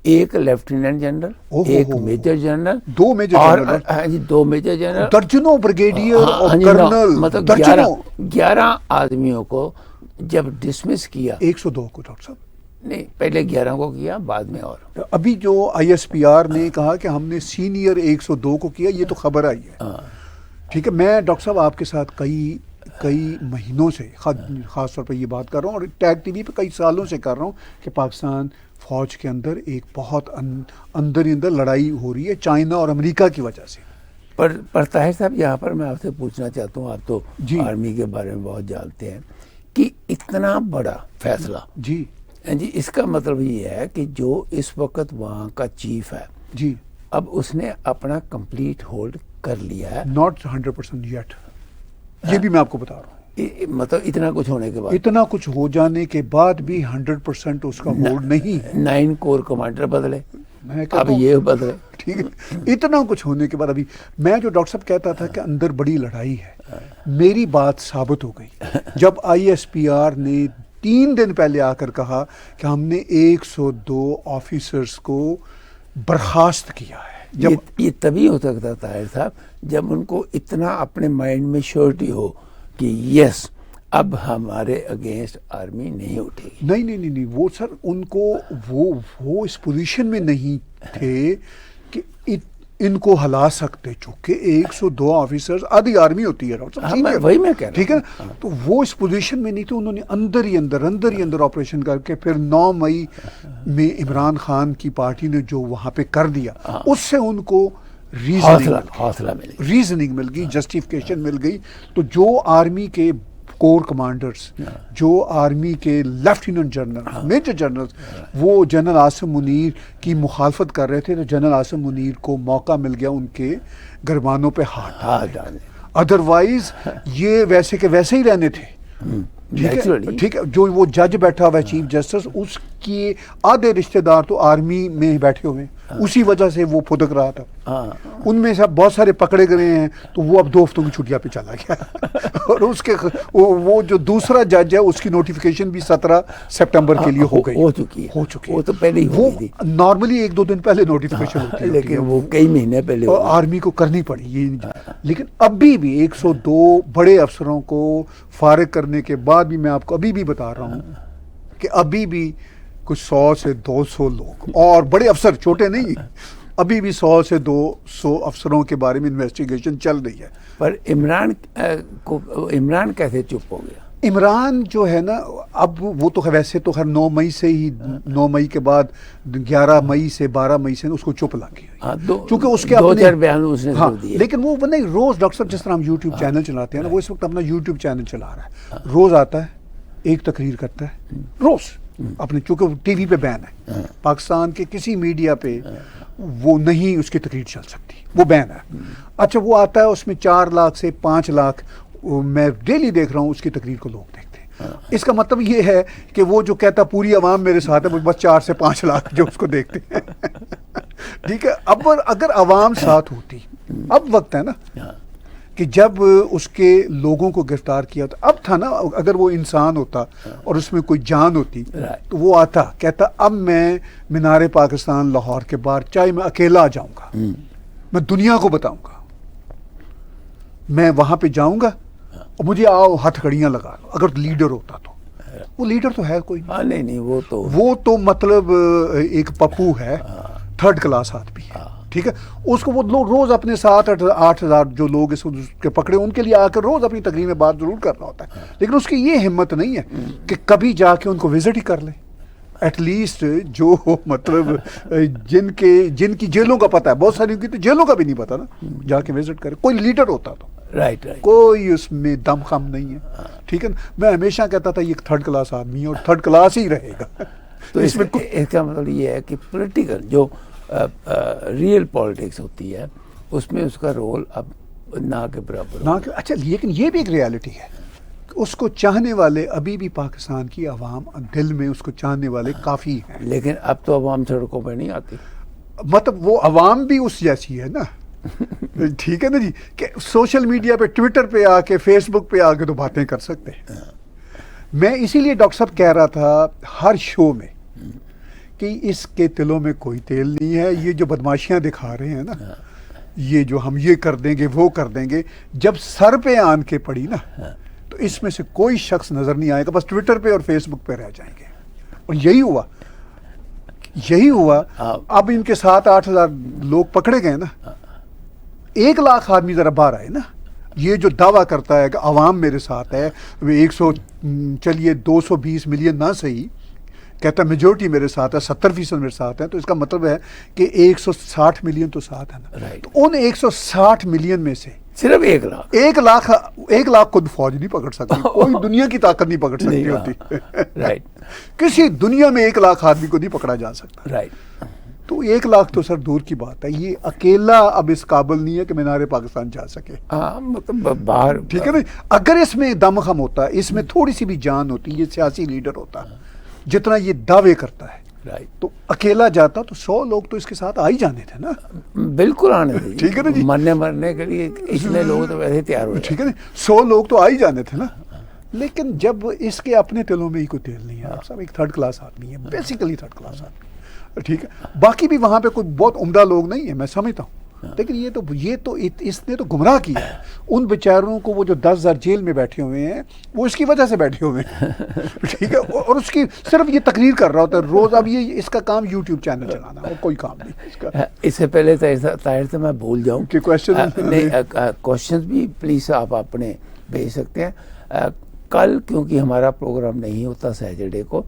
ایک لیفٹیننٹ جنرل, ایک major general, 2 major general, 2 major general, درجنوں بریگیڈیئر اور کرنل, مطلب 11 آدمیوں کو جب ڈسمس کیا. 102 کو ڈاکٹر صاحب نہیں, پہلے 11 کو کیا, بعد میں اور. ابھی جو ISPR نے کہا کہ ہم نے سینئر 102 کو کیا, یہ تو خبر آئی ہے. ٹھیک ہے, میں ڈاکٹر صاحب آپ کے ساتھ کئی مہینوں سے خاص طور پہ یہ بات کر رہا ہوں, اور ٹیگ ٹی وی پہ کئی سالوں سے کر رہا ہوں کہ پاکستان فوج کے اندر ایک بہت اندر ہی اندر لڑائی ہو رہی ہے چائنا اور امریکہ کی وجہ سے. پر طاہر صاحب, یہاں پر میں آپ سے پوچھنا چاہتا ہوں, آپ تو آرمی کے بارے میں بہت جانتے ہیں, کہ اتنا بڑا فیصلہ جی اس کا مطلب یہ ہے کہ جو اس وقت وہاں کا چیف ہے جی, اب اس نے اپنا کمپلیٹ ہولڈ کر لیا ہے. ناٹ 100% یٹ, یہ بھی میں آپ کو بتا رہا ہوں. مطلب اتنا کچھ ہونے کے بعد, اتنا کچھ ہو جانے کے بعد بھی 100% اس کا ہولڈ نہیں ہے. 9 کور کمانڈر بدلے, میں اب یہ بدلے, ٹھیک ہے, اتنا کچھ ہونے کے بعد ابھی میں جو ڈاکٹر صاحب کہتا تھا کہ اندر بڑی لڑائی ہے, میری بات ثابت ہو گئی جب ISPR نے 3 دن پہلے آ کر کہا کہ ہم نے 102 آفیسرز کو برخاست کیا ہے. جب یہ تبھی ہو سکتا طاہر صاحب جب ان کو اتنا اپنے مائنڈ میں شیورٹی ہو کہ یس اب ہمارے اگینسٹ آرمی نہیں اٹھے گی. نہیں, وہ سر ان کو وہ اس پوزیشن میں نہیں تھے کہ ان کو ہلا سکتے, چونکہ 102 آفیسرز آدھی آرمی ہوتی ہے وہی میں کہہ رہا ہوں, ٹھیک ہے, تو وہ اس پوزیشن میں نہیں تھے. انہوں نے اندر ہی اندر آپریشن کر کے پھر 9 مئی میں عمران خان کی پارٹی نے جو وہاں پہ کر دیا, اس سے ان کو حوصلہ مل گئی, ریزننگ مل گئی, جسٹیفیکیشن مل گئی. تو جو آرمی کے کور کمانڈرز جو آرمی کے لیفٹیننٹ جنرل میجر جنرل وہ جنرل عاصم منیر کی مخالفت کر رہے تھے تو جنرل عاصم منیر کو موقع مل گیا ان کے گربانوں پہ ہاتھ ڈالنے. ادروائز یہ ویسے کے ویسے ہی رہنے تھے. ٹھیک ہے, جو وہ جج بیٹھا ہوا ہے چیف جسٹس, اس کے آدھے رشتہ دار تو آرمی میں بیٹھے ہوئے ہیں, اسی وجہ سے وہ پھدک رہا تھا. ان میں سے بہت سارے پکڑے گئے ہیں تو وہ اب 2 ہفتوں کی چھٹیاں پہ چلا گیا. اور اس کے وہ جو دوسرا جج ہے اس کی نوٹیفیکیشن بھی 17 سپٹمبر کے لیے ہو گئی, ہو چکی ہے. وہ تو پہلے ہی وہ نارملی 1-2 دن پہلے نوٹیفیکیشن ہوتی ہے, لیکن وہ کئی مہینے پہلے آرمی کو کرنی پڑی یہ. لیکن ابھی بھی 102 بڑے افسروں کو فارغ کرنے کے بعد بھی میں آپ کو ابھی بھی بتا رہا ہوں کہ ابھی بھی کچھ 100 سے 200 لوگ اور بڑے افسر, چھوٹے نہیں, ابھی بھی 100 سے 200 افسروں کے بارے میں انویسٹیگیشن چل رہی ہے. پر عمران کیسے چپ ہو گیا؟ عمران جو ہے نا, اب وہ تو ویسے تو 9 مئی سے ہی 9 مئی کے بعد 11 مئی سے 12 مئی سے اس کو چپ لگی ہوئی, چونکہ اس کے اپنے بیان اس نے دیے. لیکن وہ نہیں, روز ڈاکٹر صاحب جس طرح ہم یوٹیوب چینل چلاتے ہیں نا, وہ اس وقت اپنا یوٹیوب چینل چلا رہا ہے, روز آتا ہے ایک تقریر کرتا ہے روز اپنے, چونکہ ٹی وی پہ بین ہے پاکستان کے کسی میڈیا پہ وہ نہیں اس کی تقریر چل سکتی, وہ بین ہے. اچھا وہ آتا ہے, اس میں 4 لاکھ سے 5 لاکھ میں ڈیلی دیکھ رہا ہوں اس کی تقریر کو لوگ دیکھتے ہیں. اس کا مطلب یہ ہے کہ وہ جو کہتا پوری عوام میرے ساتھ ہے, وہ بس 4 سے 5 لاکھ جو اس کو دیکھتے ہیں. ٹھیک ہے, اب اگر عوام ساتھ ہوتی, اب وقت ہے نا کہ جب اس کے لوگوں کو گرفتار کیا تو اب تھا نا, اگر وہ انسان ہوتا اور اس میں کوئی جان ہوتی تو وہ آتا کہتا اب میں مینار پاکستان لاہور کے باہر, چاہے میں اکیلا جاؤں گا, میں دنیا کو بتاؤں گا, میں وہاں پہ جاؤں گا اور مجھے آؤ ہتھ کڑیاں لگا لو. اگر لیڈر ہوتا تو, وہ لیڈر تو ہے کوئی نہیں, وہ تو مطلب ایک پپو ہے, 3rd کلاس آدمی ہے. ٹھیک ہے, اس کو وہ لوگ روز اپنے 7-8 ہزار جو لوگ اس کے پکڑے ان کے لیے آ کر روز اپنی تقریر میں بات ضرور کر رہا ہوتا ہے, لیکن اس کی یہ ہمت نہیں ہے کہ کبھی جا کے ان کو وزٹ ہی کر لے. ایٹ لیسٹ جو مطلب جن کی جیلوں کا پتہ ہے, بہت ساری کی تو جیلوں کا بھی نہیں پتہ نا, جا کے وزٹ کرے. کوئی لیڈر ہوتا تو رائٹ کوئی اس میں دم خم نہیں ہے. ٹھیک ہے, میں ہمیشہ کہتا تھا یہ 3rd کلاس آدمی ہے اور 3rd کلاس ہی رہے گا. تو اس کا مطلب یہ ہے کہ پولیٹیکل جو ریئل پالیٹکس ہوتی ہے اس میں اس کا رول اب نہ کے برابر نہ. اچھا, لیکن یہ بھی ایک ریالٹی ہے, اس کو چاہنے والے ابھی بھی پاکستان کی عوام دل میں اس کو چاہنے والے کافی ہیں. لیکن اب تو عوام سڑکوں پہ نہیں آتی, مطلب وہ عوام بھی اس جیسی ہے نا. ٹھیک ہے نا جی, کہ سوشل میڈیا پہ, ٹویٹر پہ آ کے, فیس بک پہ آ کے تو باتیں کر سکتے ہیں. میں اسی لیے ڈاکٹر صاحب کہہ رہا تھا ہر شو میں کہ اس کے دلوں میں کوئی تیل نہیں ہے. یہ جو بدماشیاں دکھا رہے ہیں نا, یہ جو ہم یہ کر دیں گے وہ کر دیں گے, جب سر پہ آن کے پڑی نا تو اس میں سے کوئی شخص نظر نہیں آئے گا, بس ٹویٹر پہ اور فیس بک پہ رہ جائیں گے. اور یہی ہوا. اب ان کے 7-8 ہزار لوگ پکڑے گئے نا, 1 لاکھ آدمی ذرا باہر آئے نا. یہ جو دعویٰ کرتا ہے کہ عوام میرے ساتھ ہے, 220 ملین نہ صحیح, کہتا ہے میجورٹی میرے ساتھ ہے, 70% میرے ساتھ ہے, تو اس کا مطلب ہے کہ 160 ملین تو ساتھ ہے نا. تو ان 160 ملین میں سے صرف 1 لاکھ خود فوج نہیں پکڑ سکتی, کوئی دنیا کی طاقت نہیں پکڑ سکتی ہوتی. رائٹ, کسی دنیا میں 1 لاکھ آدمی کو نہیں پکڑا جا سکتا. رائٹ, تو 1 لاکھ تو سر دور کی بات ہے, یہ اکیلا اب اس قابل نہیں ہے کہ مینار پاکستان جا سکے. مطلب باہر, ٹھیک ہے نا, اگر اس میں دم خم ہوتا, اس میں تھوڑی سی بھی جان ہوتی, یہ سیاسی لیڈر ہوتا جتنا یہ دعوے کرتا ہے, تو اکیلا جاتا تو 100 لوگ تو اس کے ساتھ آ ہی جانے تھے نا. بالکل آنے تھے. ٹھیک ہے نا جی, مرنے کے لیے اتنے لوگ تو ویسے تیار ہوئے. ٹھیک ہے نا, 100 لوگ تو آ ہی جانے تھے نا. لیکن جب اس کے اپنے دلوں میں ہی کوئی تیل نہیں ہے, صاحب ایک 3rd کلاس آدمی ہے, بیسیکلی 3rd کلاس آدمی. ٹھیک ہے, باقی بھی وہاں پہ کوئی بہت عمدہ لوگ نہیں ہیں, میں سمجھتا ہوں, لیکن یہ تو اس نے تو گمراہ کیا ہے ان بیچاروں کو. وہ جو 10,000 جیل میں بیٹھے ہوئے ہیں وہ اس کی وجہ سے بیٹھے ہوئے ہیں. ٹھیک ہے, اور اس کی صرف یہ تقریر کر رہا ہوتا ہے روز. اب یہ اس کا کام یوٹیوب چینل چلانا, اور کوئی کام نہیں اس کا. اس سے پہلے طاہر سے میں بھول جاؤں کہ کوشچن بھی پلیز آپ اپنے بھیج سکتے ہیں. کل کیونکہ ہمارا پروگرام نہیں ہوتا سیٹرڈے کو,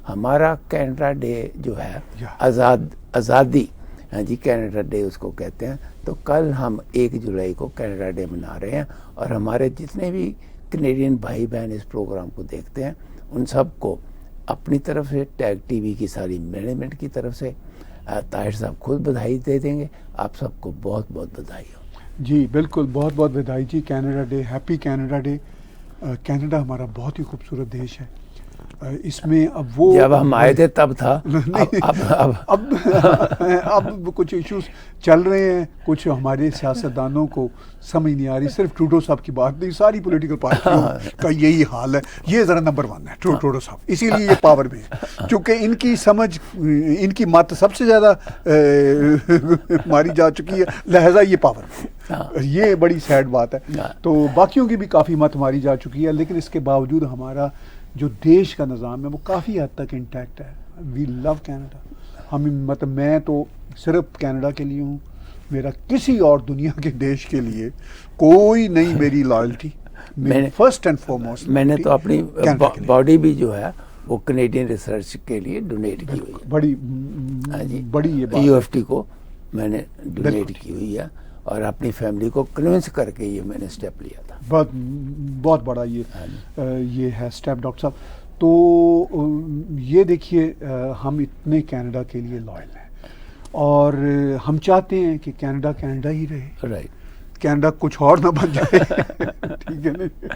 ہمارا کینیڈا ڈے جو ہے آزادی, ہاں جی, کینیڈا ڈے اس کو کہتے ہیں. تو کل ہم 1 جولائی کو کینیڈا ڈے منا رہے ہیں, اور ہمارے جتنے بھی کینیڈین بھائی بہن اس پروگرام کو دیکھتے ہیں ان سب کو اپنی طرف سے ٹیگ ٹی وی کی ساری مینجمنٹ کی طرف سے طاہر صاحب خود بدھائی دے دیں گے. آپ سب کو بہت بہت بدھائی ہو. جی بالکل, بہت بہت بدھائی جی. Canada day, happy Canada day. Canada ہمارا بہت ہی خوبصورت دیش ہے. اس میں اب وہ جب ہم آئے تھے تب تھا, اب کچھ ایشوز چل رہے ہیں, کچھ ہمارے سیاستدانوں کو سمجھ نہیں آ رہی. صرف ٹروڈو صاحب کی بات نہیں, ساری پولیٹیکل پارٹیوں کا یہی حال ہے. یہ ذرا نمبر 1 ہے ٹروڈو صاحب, اسی لیے یہ پاور میں ہے, چونکہ ان کی سمجھ, ان کی مت سب سے زیادہ ماری جا چکی ہے, لہذا یہ پاور میں. یہ بڑی سیڈ بات ہے. تو باقیوں کی بھی کافی مت ماری جا چکی ہے, لیکن اس کے باوجود ہمارا جو دیش کا نظام ہے وہ کافی حد تک انٹیکٹ ہے. وی لو کینیڈا. ہم مطلب میں تو صرف کینیڈا کے لیے ہوں, میرا کسی اور دنیا کے دیش کے لیے کوئی نہیں. میری لائلٹی فرسٹ اینڈ فارموسٹ, میں نے تو اپنی باڈی بھی جو ہے وہ کینیڈین ریسرچ کے لیے ڈونیٹ کی ہوئی ہے. بڑی یہ بات یو ایف ٹی کو میں نے ڈونیٹ کی ہوئی ہے, اور اپنی فیملی کو کنونس کر کے یہ میں نے اسٹیپ لیا تھا. بہت بڑا یہ ہے اسٹیپ ڈاکٹر صاحب. تو یہ دیکھیے, ہم اتنے کینیڈا کے لیے لائل ہیں, اور ہم چاہتے ہیں کہ کینیڈا کینیڈا ہی رہے. رائٹ. کینیڈا کچھ اور نہ بن جائے. ٹھیک ہے نا.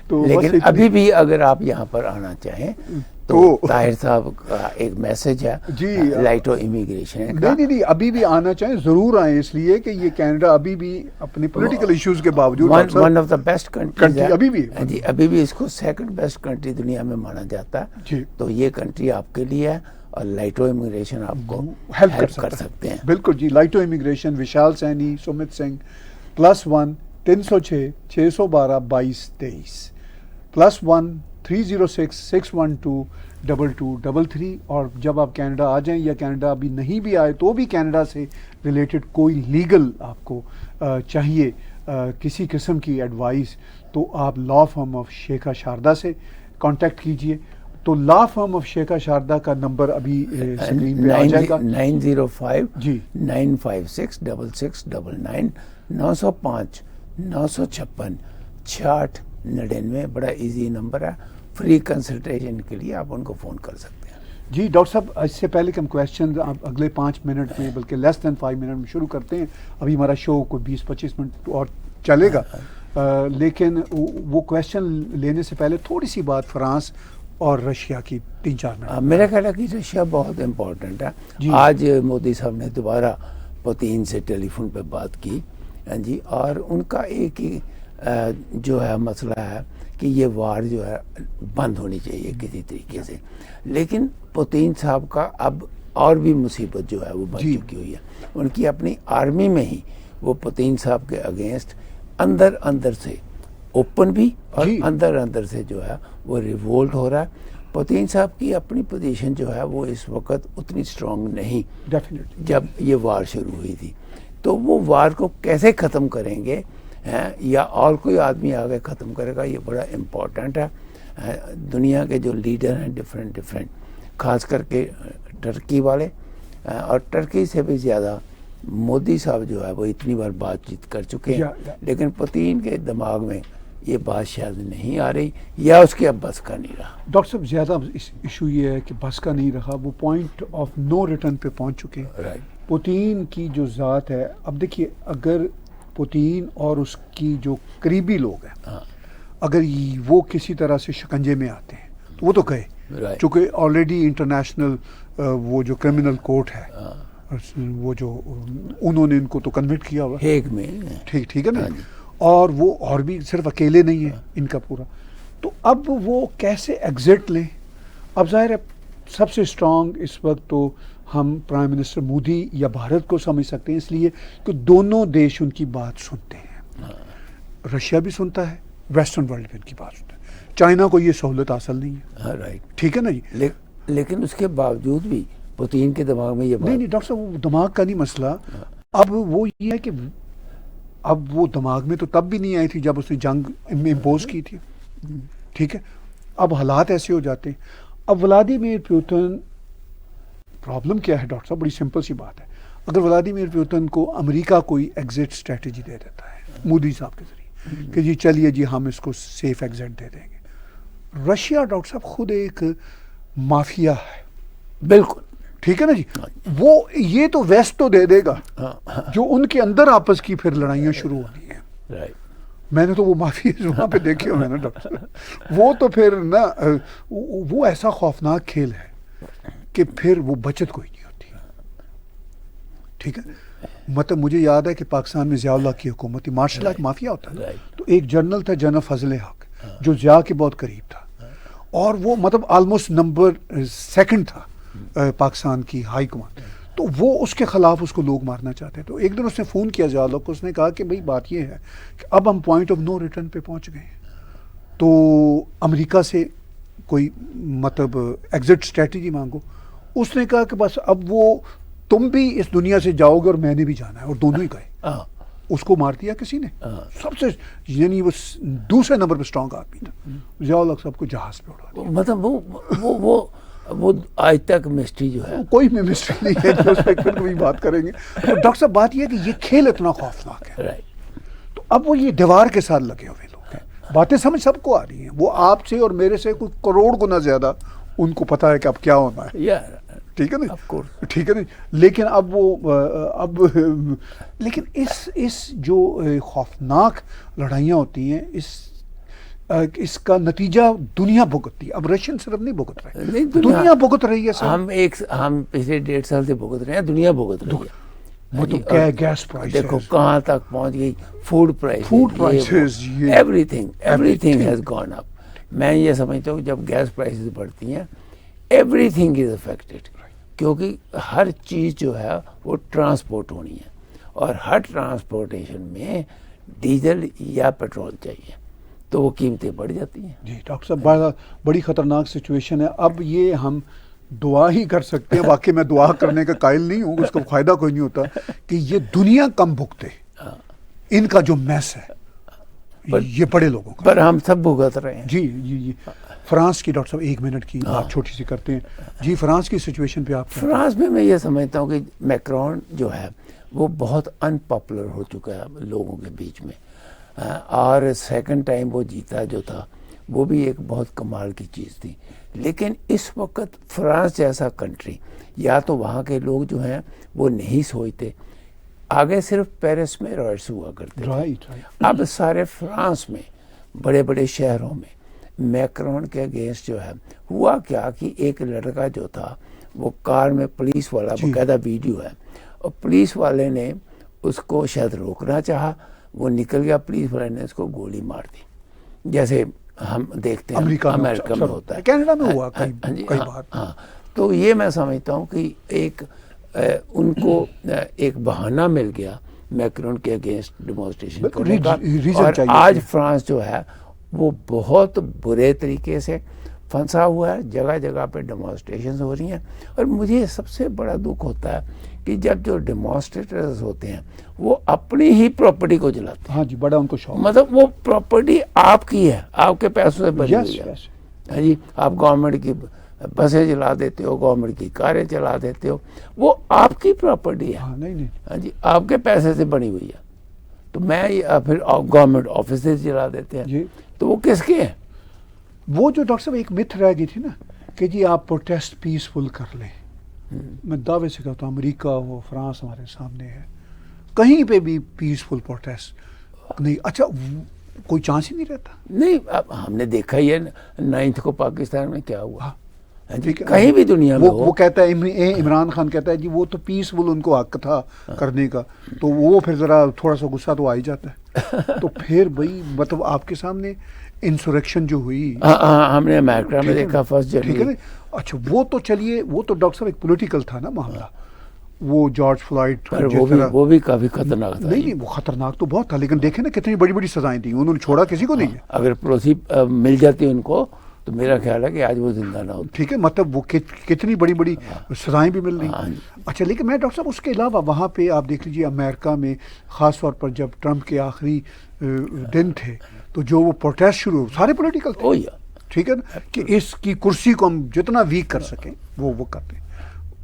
تو لیکن ابھی بھی اگر آپ یہاں پر آنا چاہیں تو طاہر صاحب کا ایک میسج ہے جی, لائٹو امیگریشن کا. نہیں, ابھی بھی آنا چاہیں ضرور آئیں, اس لیے کہ یہ کینیڈا ابھی بھی اپنے پولیٹیکل ایشوز کے باوجود one of the best country ابھی بھی. جی, ابھی بھی اس کو سیکنڈ بیسٹ کنٹری دنیا میں مانا جاتا ہے. جی, تو یہ کنٹری آپ کے لیے ہے, اور لائٹو امیگریشن آپ کو ہیلپ کر سکتے ہیں. بالکل جی. لائٹو امیگریشن, وشال سینی, سمت سنگھ, +1 306 612 2223, +1 306 612 2233. اور جب آپ کینیڈا آ جائیں, یا کینیڈا ابھی نہیں بھی آئے تو بھی کینیڈا سے ریلیٹڈ کوئی لیگل آپ کو چاہیے کسی قسم کی ایڈوائس, تو آپ لا فرم آف شیخا شاردا سے کانٹیکٹ کیجئے. تو لا فرم آف شیخا شاردا کا نمبر ابھی اسکرین پہ آ جائے گا. 905 جی 956 6699 905 956 6699. بڑا ایزی نمبر ہے. فری کنسلٹیشن کے لیے آپ ان کو فون کر سکتے ہیں. جی ڈاکٹر صاحب, اس سے پہلے کہ ہم کویشچن اگلے 5 منٹ میں, بلکہ لیس دین 5 منٹ میں شروع کرتے ہیں, ابھی ہمارا شو کوئی 20-25 منٹ اور چلے گا, لیکن وہ کویشچن لینے سے پہلے تھوڑی سی بات فرانس اور رشیا کی 3-4 منٹ. میرا خیال ہے کہ رشیا بہت امپورٹنٹ ہے. آج مودی صاحب نے دوبارہ پوتین سے ٹیلی فون پہ بات کی جی, اور ان کا ایک ہی جو ہے مسئلہ ہے کہ یہ وار جو ہے بند ہونی چاہیے کسی طریقے سے. لیکن پوتین صاحب کا اب اور بھی مصیبت جو ہے وہ بن چکی ہوئی ہے. ان کی اپنی آرمی میں ہی وہ پوتین صاحب کے اگینسٹ اندر سے اوپن بھی اور اندر سے جو ہے وہ ریوولٹ ہو رہا ہے. پوتین صاحب کی اپنی پوزیشن جو ہے وہ اس وقت اتنی اسٹرانگ نہیں ڈیفینیٹلی جب یہ وار شروع ہوئی تھی. تو وہ وار کو کیسے ختم کریں گے, یا اور کوئی آدمی آگے ختم کرے گا, یہ بڑا امپورٹنٹ ہے. دنیا کے جو لیڈر ہیں ڈفرینٹ خاص کر کے ٹرکی والے, اور ٹرکی سے بھی زیادہ مودی صاحب جو ہے وہ اتنی بار بات چیت کر چکے ہیں, لیکن پوتین کے دماغ میں یہ بات شاید نہیں آ رہی, یا اس کے اب بس کا نہیں رہا. ڈاکٹر صاحب زیادہ ایشو یہ ہے کہ بس کا نہیں رہا, وہ پوائنٹ آف نو ریٹرن پہ پہنچ چکے ہیں. پوتین کی جو ذات ہے, اب دیکھیے اگر پوتین اور اس کی جو قریبی لوگ ہیں اگر وہ کسی طرح سے شکنجے میں آتے ہیں تو وہ تو گئے, چونکہ آلریڈی انٹرنیشنل وہ جو کرمنل کورٹ ہے وہ جو انہوں نے ان کو تو کنوکٹ کیا ہوا ہیگ میں, ٹھیک ہے نا, اور وہ اور بھی صرف اکیلے نہیں ہیں ان کا پورا. تو اب وہ کیسے ایگزٹ لیں؟ اب ظاہر ہے سب سے اسٹرانگ اس وقت تو ہم پرائم منسٹر مودی یا بھارت کو سمجھ سکتے ہیں, اس لیے کہ دونوں دیش ان کی بات سنتے ہیں. رشیا بھی سنتا ہے, ویسٹرن ورلڈ بھی ان کی بات سنتا ہے. چائنا کو یہ سہولت حاصل نہیں ہے. رائٹ, ٹھیک ہے نا جی. لیکن اس کے باوجود بھی پوتین کے دماغ میں یہ بات نہیں ڈاکٹر صاحب, وہ دماغ کا نہیں مسئلہ. اب وہ یہ ہے کہ اب وہ دماغ میں تو تب بھی نہیں آئی تھی جب اس نے جنگ امپوز کی تھی. ٹھیک ہے, اب حالات ایسے ہو جاتے ہیں. اب ولادیمیر پوتن, پرابلم کیا ہے ڈاکٹر صاحب, بڑی سمپل سی بات ہے. اگر ولادیمیر پوتن کو امریکہ کوئی ایگزٹ اسٹریٹجی دے دیتا ہے مودی صاحب کے ذریعے, کہ جی چلیے جی ہم اس کو سیف ایگزٹ دے دیں گے. رشیا ڈاکٹر صاحب خود ایک مافیا ہے. بالکل ٹھیک ہے نا جی. وہ یہ تو ویسٹ تو دے دے گا, جو ان کے اندر آپس کی پھر لڑائیاں شروع ہونی ہیں. رائٹ. میں نے تو وہ مافیا وہاں پہ دیکھے ہوئے نا ڈاکٹر صاحب, وہ تو پھر نا وہ ایسا خوفناک کھیل ہے کہ پھر وہ بچت کوئی نہیں ہوتی. ٹھیک ہے, مطلب مجھے یاد ہے کہ پاکستان میں ضیاء اللہ کی حکومت تھی, مارشل لا ایک مافیا ہوتا ہے, تو ایک جنرل تھا جنرل فضل حق جو ضیاء کے بہت قریب تھا, اور وہ مطلب آلموسٹ نمبر 2 تھا پاکستان کی ہائی کمانڈ. تو وہ اس کے خلاف اس کو لوگ مارنا چاہتے. تو ایک دن اس نے فون کیا ضیاء اللہ کو, اس نے کہا کہ بھئی بات یہ ہے کہ اب ہم پوائنٹ آف نو ریٹرن پہ پہنچ گئے ہیں, تو امریکہ سے کوئی مطلب ایگزٹ اسٹریٹجی مانگو. اس نے کہا کہ بس اب وہ تم بھی اس دنیا سے جاؤ گے اور میں نے بھی جانا ہے, اور دونوں ہی گئے. اس کو مار دیا کسی نے, سب سے یعنی وہ دوسرے نمبر پہ اسٹرانگ آدمی تھا. ضیاء اللہ صاحب کو جہاز پہ اڑا دیا. مطلب وہ آج تک مسٹری جو ہے, کوئی میں مسٹری نہیں ہے, جو اس پہ پھر کبھی بات کریں گے. تو ڈاکٹر صاحب بات یہ ہے کہ یہ کھیل اتنا خوفناک ہے, تو اب وہ یہ دیوار کے ساتھ لگے ہوئے لوگ ہیں. باتیں سمجھ سب کو آ رہی ہیں, وہ آپ سے اور میرے سے کوئی کروڑ گنا زیادہ ان کو پتا ہے کہ اب کیا ہونا ہے. ٹھیک ہے نا, ٹھیک ہے نا. لیکن اب وہ لیکن اس جو خوفناک لڑائیاں ہوتی ہیں, اس کا نتیجہ دنیا بھگتتی ہے. اب رشین صرف نہیں بھگت رہے, دنیا بھگت رہی ہے. ہم پچھلے 1.5 سال سے بھگت رہے ہیں, دنیا بھگت رہی ہے. وہ تو گیس پرائس دیکھو کہاں تک پہنچ گئی, food prices, everything has gone up. میں یہ سمجھتا ہوں جب گیس پرائسز بڑھتی ہیں ایوری تھنگ از افیکٹڈ, کیونکہ ہر چیز جو ہے وہ ٹرانسپورٹ ہونی ہے, اور ہر ٹرانسپورٹیشن میں ڈیزل یا پیٹرول چاہیے, تو وہ قیمتیں بڑھ جاتی ہیں. جی ڈاکٹر صاحب بڑی خطرناک سچویشن ہے. اب یہ ہم دعا ہی کر سکتے ہیں, واقعی میں دعا کرنے کا قائل نہیں ہوں, اس کا فائدہ کوئی نہیں ہوتا, کہ یہ دنیا کم بھگتے, ان کا جو میس ہے یہ بڑے لوگوں کا. پر ہم سب بھگت رہے ہیں. جی جی جی. فرانس کی ڈاکٹر صاحب 1 منٹ کی بات چھوٹی سی کرتے ہیں. جی فرانس کی سچویشن پہ آپ. فرانس میں یہ سمجھتا ہوں کہ میکرون جو ہے وہ بہت ان پاپولر ہو چکا ہے لوگوں کے بیچ میں, اور 2nd ٹائم وہ جیتا جو تھا وہ بھی ایک بہت کمال کی چیز تھی. لیکن اس وقت فرانس جیسا کنٹری, یا تو وہاں کے لوگ جو ہیں وہ نہیں سوچتے, آگے صرف پیرس میں رائٹس ہوا کرتے تھے, اب سارے فرانس میں بڑے بڑے شہروں میں میکرون کے اگینسٹ جو ہے ہوا کیا کہ ایک لڑکا جو تھا وہ کار میں, پولیس والا باقاعدہ ویڈیو ہے, اور پولیس والے نے اس کو شاید روکنا چاہا, وہ نکل گیا, پولیس والے نے اس کو گولی مار دی, جیسے ہم دیکھتے ہیں امریکہ میں ہوتا ہے, کینیڈا میں ہوا کئی بار. ہاں, تو یہ میں سمجھتا ہوں کہ ایک ان کو ایک بہانہ مل گیا میکرون کے اگینسٹ ڈیمونسٹریشن کرنے کا, اور آج فرانس جو ہے وہ بہت برے طریقے سے پھنسا ہوا ہے, جگہ جگہ پہ ڈیمونسٹریشنز ہو رہی ہیں. اور مجھے سب سے بڑا دکھ ہوتا ہے کہ جب جو ڈیمونسٹریٹرز ہوتے ہیں وہ اپنی ہی پراپرٹی کو جلاتے ہیں. ہاں جی, بڑا ان کو شوق, مطلب وہ پراپرٹی آپ کی ہے, آپ کے پیسوں سے بنی ہوئی ہے. ہاں جی, آپ گورنمنٹ کی بسیں چلا دیتے ہو, گورنمنٹ کی کاریں چلا دیتے ہو, وہ آپ کی پراپرٹی ہے. ہاں جی, آپ کے پیسے سے بنی ہوئی ہے. تو میں پھر گورنمنٹ آفیسز چلا دیتے ہیں, تو وہ کس کے ہیں؟ وہ جو ڈاکٹر صاحب ایک متھ رہ گئی تھی نا کہ جی آپ پروٹیسٹ پیسفل کر لیں. میں دعوے سے کہتا ہوں امریکہ ہو, فرانس ہمارے سامنے ہے, کہیں پہ بھی پیسفل پروٹیسٹ نہیں. اچھا کوئی چانس ہی نہیں رہتا. نہیں, اب ہم نے دیکھا ہی ہے 9 کو پاکستان میں کیا ہوا, کہیں بھی دنیا میں وہ کہتا ہے, عمران خان کہتا ہے جی وہ تو پیسفل ان کو حق تھا کرنے کا, تو وہ پھر ذرا تھوڑا سا غصہ تو آ ہی جاتا ہے. تو پھر بھائی مطلب آپ کے سامنے انسوریکشن جو ہوئی, ہم نے امریکہ میں دیکھا فرسٹ جنوری. ٹھیک ہے نا. اچھا وہ تو چلیے, وہ تو ڈاکٹر صاحب ایک پولیٹیکل تھا نا معاملہ, وہ جارج فلائڈ, وہ بھی کافی خطرناک تھا. نہیں وہ خطرناک تو بہت تھا, لیکن دیکھیں نا کتنی بڑی بڑی سزائیں تھیں, انہوں نے چھوڑا کسی کو نہیں ہے. اگر پروسی مل جاتی ان کو تو میرا خیال ہے کہ آج وہ زندہ نہ ہوتے. ٹھیک ہے, مطلب وہ کتنی بڑی بڑی سزائیں بھی مل رہی. اچھا لیکن میں ڈاکٹر صاحب اس کے علاوہ وہاں پہ آپ دیکھ لیجیے امریکہ میں خاص طور پر جب ٹرمپ کے آخری دن تھے تو جو وہ پروٹیسٹ شروع سارے پولیٹیکل تھے. ٹھیک ہے نا, کہ اس کی کرسی کو ہم جتنا ویک کر سکیں وہ کرتے ہیں.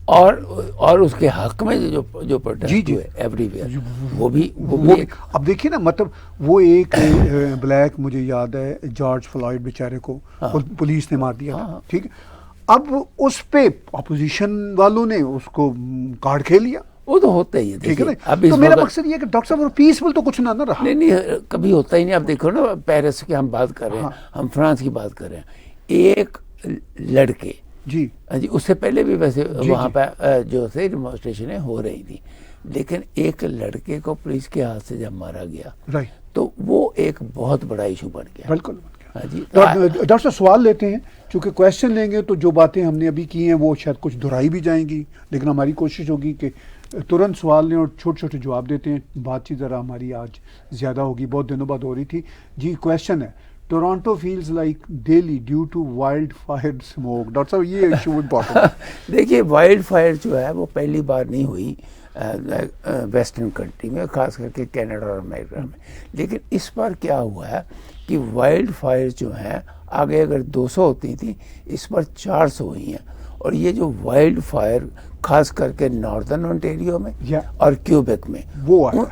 اور اس کے حق میں جو پروٹیسٹ ہوئے ایوری ویئر وہ بھی اب دیکھیے نا مطلب وہ ایک بلیک مجھے یاد ہے جارج فلائڈ بیچارے کو پولیس نے مار دیا تھا ٹھیک ہے اب اس پہ اپوزیشن والوں نے اس کو کارڈ کھیل لیا وہ تو ہوتا ہی ہے ٹھیک ہے نا تو میرا مقصد یہ ہے کہ ڈاکٹر صاحب پیسفل تو کچھ نہ رہا نہیں کبھی ہوتا ہی نہیں. اب دیکھو نا پیرس کی ہم بات کر رہے ہیں ہم فرانس کی بات کر رہے ہیں ایک لڑکے جی اس سے پہلے بھی ویسے وہاں پہ جو تھے ڈیمانسٹریشنیں ہو رہی تھی لیکن ایک لڑکے کو پولیس کے ہاتھ سے جب مارا گیا تو وہ ایک بہت بڑا ایشو بن گیا. بالکل ڈاکٹر صاحب سوال لیتے ہیں چونکہ کویشچن لیں گے تو جو باتیں ہم نے ابھی کی ہیں وہ شاید کچھ دہرائی بھی جائیں گی لیکن ہماری کوشش ہوگی کہ ترنت سوال لیں اور چھوٹے چھوٹے جواب دیتے ہیں. بات چیت ذرا ہماری آج زیادہ ہوگی بہت دنوں بعد ہو رہی تھی. جی کویشچن ہے Toronto feels like Delhi due to wildfire smoke. Doctor صاحب یہ ایشو امپورٹنٹ دیکھیے وائلڈ فائر جو ہے وہ پہلی بار نہیں ہوئی ویسٹرن کنٹری میں خاص کر کے کینیڈا اور امریکہ میں لیکن اس بار کیا ہوا ہے کہ وائلڈ فائر جو ہیں آگے اگر 200 ہوتی تھیں اس پر 400 ہوئی ہیں اور یہ جو وائلڈ فائر خاص کر کے ناردرن انٹیریو میں اور کیوبیک میں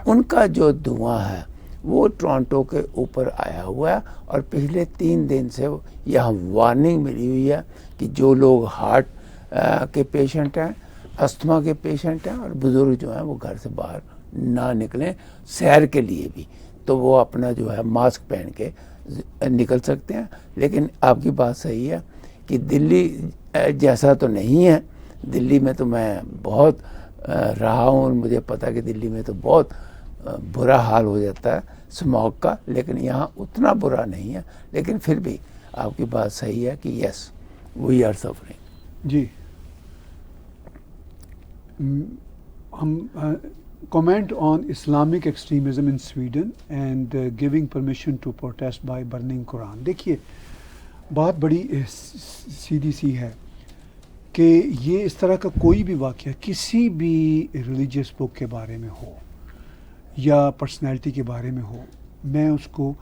ان کا جو دھواں ہے وہ ٹورانٹو کے اوپر آیا ہوا ہے اور پچھلے 3 دن سے یہاں وارننگ ملی ہوئی ہے کہ جو لوگ ہارٹ کے پیشنٹ ہیں استھما کے پیشنٹ ہیں اور بزرگ جو ہیں وہ گھر سے باہر نہ نکلیں سیر کے لیے بھی تو وہ اپنا جو ہے ماسک پہن کے نکل سکتے ہیں. لیکن آپ کی بات صحیح ہے کہ دلی جیسا تو نہیں ہے. دلی میں تو میں بہت رہا ہوں اور مجھے پتا کہ دلی میں تو بہت برا حال ہو جاتا ہے اسموگ کا لیکن یہاں اتنا برا نہیں ہے لیکن پھر بھی آپ کی بات صحیح ہے کہ یس وی آر سفرنگ. جی ہم comment on Islamic extremism in Sweden and giving permission to protest by burning Quran. دیکھیے بات بڑی سیدھی سی ہے کہ یہ اس طرح کا کوئی بھی واقعہ کسی بھی ریلیجیس بک کے بارے میں ہو یا پرسنالٹی کے بارے میں ہو میں اس کو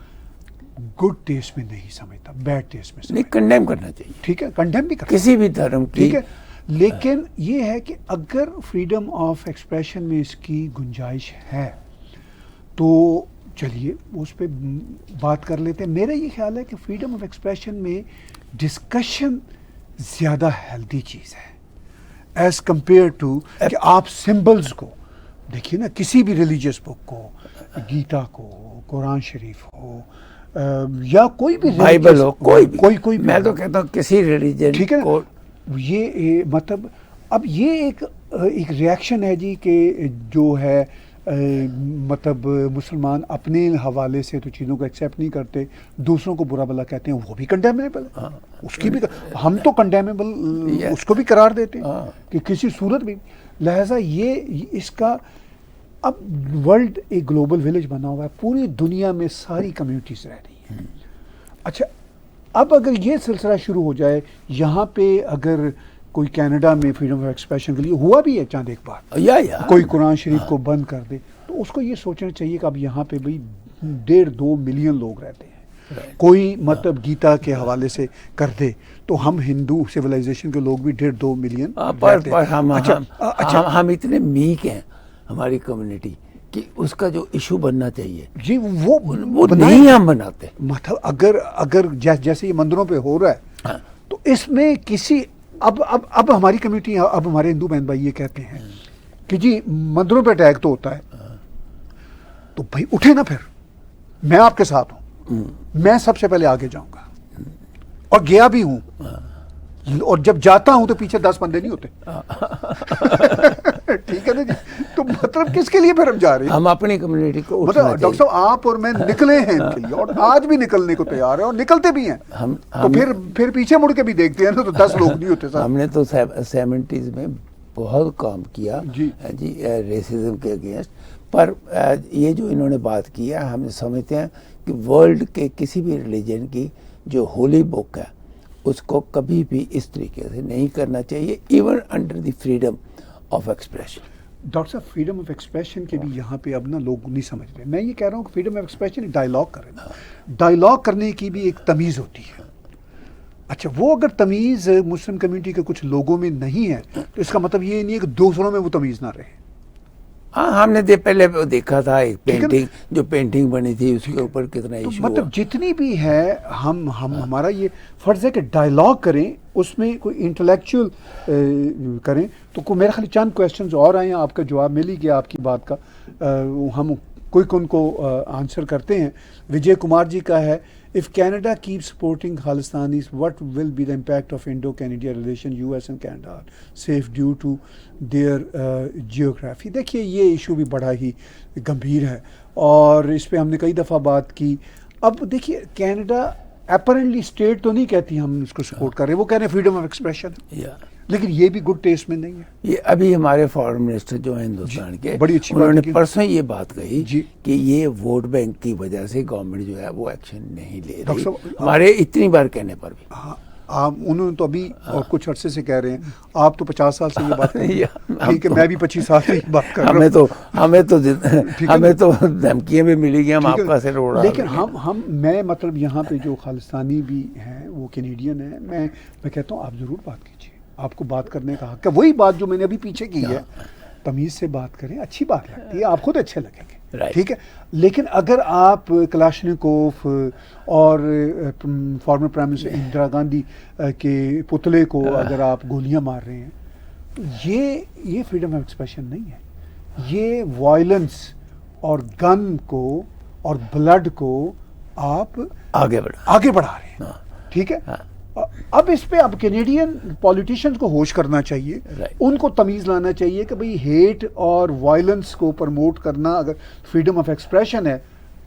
گڈ ٹیسٹ میں نہیں سمجھتا بیڈ ٹیسٹ میں نہیں کنڈیم کرنا چاہیے. ٹھیک ہے کنڈیم بھی کرنا کسی بھی دھرم کی ٹھیک ہے لیکن یہ ہے کہ اگر فریڈم آف ایکسپریشن میں اس کی گنجائش ہے تو چلیے اس پہ بات کر لیتے ہیں. میرا یہ خیال ہے کہ فریڈم آف ایکسپریشن میں ڈسکشن زیادہ ہیلدی چیز ہے ایز کمپیئر ٹو کہ آپ سمبلز کو دیکھیے نا کسی بھی ریلیجیس بک کو گیتا کو قرآن شریف ہو یا کوئی بھی بائبل ہو کوئی میں تو کہتا ہوں کسی ریلیجن ٹھیک ہے نا یہ مطلب اب یہ ایک ریئیکشن ہے جی کہ جو ہے مطلب مسلمان اپنے حوالے سے تو چیزوں کو ایکسیپٹ نہیں کرتے دوسروں کو برا بھلا کہتے ہیں وہ بھی کنڈیمیبل ہے اس کی بھی ہم تو کنڈیمیبل اس کو بھی قرار دیتے ہیں کہ کسی صورت بھی لہٰذا یہ اس کا اب ورلڈ ایک گلوبل ولیج بنا ہوا ہے پوری دنیا میں ساری کمیونٹیز رہ رہی ہیں. اچھا اب اگر یہ سلسلہ شروع ہو جائے یہاں پہ اگر کوئی کینیڈا میں فریڈم آف ایکسپریشن کے لیے ہوا بھی ہے چاند ایک بار کوئی قرآن شریف کو بند کر دے تو اس کو یہ سوچنا چاہیے کہ اب یہاں پہ بھائی 1.5-2 ملین لوگ رہتے ہیں کوئی مطلب گیتا کے حوالے سے کر دے تو ہم ہندو سیولائزیشن کے لوگ بھی 1.5-2 ملین ہم اتنے میک ہیں ہماری کمیونٹی کہ اس کا جو ایشو بننا چاہیے جی وہ نہیں ہم بناتے. مطلب اگر جیسے یہ مندروں پہ ہو رہا ہے تو اس میں کسی اب ہماری کمیونٹی اب ہمارے ہندو بہن بھائی یہ کہتے ہیں کہ جی مندروں پہ اٹیک تو ہوتا ہے تو بھائی اٹھے نا پھر میں آپ کے ساتھ ہوں میں سب سے پہلے آگے جاؤں گا اور گیا بھی ہوں اور جب جاتا ہوں تو پیچھے 10 بندے نہیں ہوتے ٹھیک ہے نا جی تو مطلب کس کے لیے پھر ہم جا رہے ہیں ہم اپنی کمیونٹی کو مطلب ڈاکٹر صاحب آپ اور میں نکلے ہیں ان کے لیے اور آج بھی نکلنے کو تیار ہیں اور نکلتے بھی ہیں تو پھر پیچھے مڑ کے بھی دیکھتے ہیں نا تو 10 لوگ نہیں ہوتے صاحب. ہم نے تو 70s میں بہت کام کیا جی ریسزم کے اگینسٹ پر یہ جو انہوں نے بات کی ہے ہم سمجھتے ہیں کہ ورلڈ کے کسی بھی ریلیجن کی جو ہولی بک ہے اس کو کبھی بھی اس طریقے سے نہیں کرنا چاہیے even under the freedom of expression. Doctor صاحب فریڈم آف ایکسپریشن کے بھی یہاں پہ اب نا لوگ نہیں سمجھ رہے. میں یہ کہہ رہا ہوں کہ فریڈم آف ایکسپریشن ڈائلاگ کریں ڈائلاگ کرنے کی بھی ایک تمیز ہوتی ہے. اچھا وہ اگر تمیز مسلم کمیونٹی کے کچھ لوگوں میں نہیں ہے تو اس کا مطلب یہ نہیں ہے کہ دوسروں میں وہ تمیز نہ رہے. ہاں ہم نے پہلے دیکھا تھا ایک پینٹنگ جو پینٹنگ بنی تھی اس کے اوپر کتنا ایشو مطلب جتنی بھی ہے ہم ہمارا یہ فرض ہے کہ ڈائلاگ کریں, اس میں کوئی انٹلیکچوئل کریں. تو میرا خیال چند کویشچنز اور آئے ہیں, آپ کا جواب مل ہی گیا آپ کی بات کا, ہم کوئی ان کو آنسر کرتے ہیں. وجے کمار جی کا ہے, if Canada keeps supporting Khalistanis, what will be the impact of Indo-Canada relation? US and Canada are safe due to their geography. دیکھیے یہ ایشو بھی بڑا ہی گمبھیر ہے اور اس پہ ہم نے کئی دفعہ بات کی. اب دیکھیے کینیڈا اپیرنٹلی اسٹیٹ تو نہیں کہتی ہم اس کو سپورٹ کر رہے ہیں, وہ کہہ رہے ہیں فریڈم آف ایکسپریشن, لیکن یہ بھی گڈ ٹیسٹ میں نہیں ہے. یہ ابھی ہمارے فارن منسٹر جو ہیں ہندوستان کے, بڑی اچھی انہوں نے بات پرسوں یہ بات کہی کہ یہ ووٹ بینک کی وجہ سے گورنمنٹ جو ہے وہ ایکشن نہیں لے رہی, ہمارے اتنی بار کہنے پر بھی. انہوں نے تو ابھی اور کچھ عرصے سے کہہ رہے ہیں, آپ تو 50 سال سے یہ بات کر رہے ہیں, ٹھیک ہے میں بھی 25 سال سے یہ بات کر رہا ہوں, ہمیں تو دھمکیاں بھی ملی گی, ہم آپ کا سر اڑا, لیکن میں مطلب یہاں پہ جو خالستانی بھی ہیں وہ کینیڈین ہیں, میں کہتا ہوں آپ ضرور بات کیجیے, آپ کو بات کرنے کا حق ہے. وہی بات جو میں نے ابھی پیچھے کی ہے, تمیز سے بات کریں, اچھی بات لگتی ہے, آپ خود اچھے لگیں گے, ٹھیک ہے. لیکن اگر آپ کلاشنکوف اور former prime minister Indira Gandhi کے پتلے کو اگر آپ گولیاں مار رہے ہیں تو یہ فریڈم آف ایکسپریشن نہیں ہے, یہ وائلنس اور گن کو اور بلڈ کو آپ آگے بڑھا رہے ہیں, ٹھیک ہے. اب اس پہ اب کینیڈین پولیٹیشینز کو ہوش کرنا چاہیے, ان کو تمیز لانا چاہیے کہ بھئی ہیٹ اور وائلنس کو پروموٹ کرنا اگر فریڈم آف ایکسپریشن ہے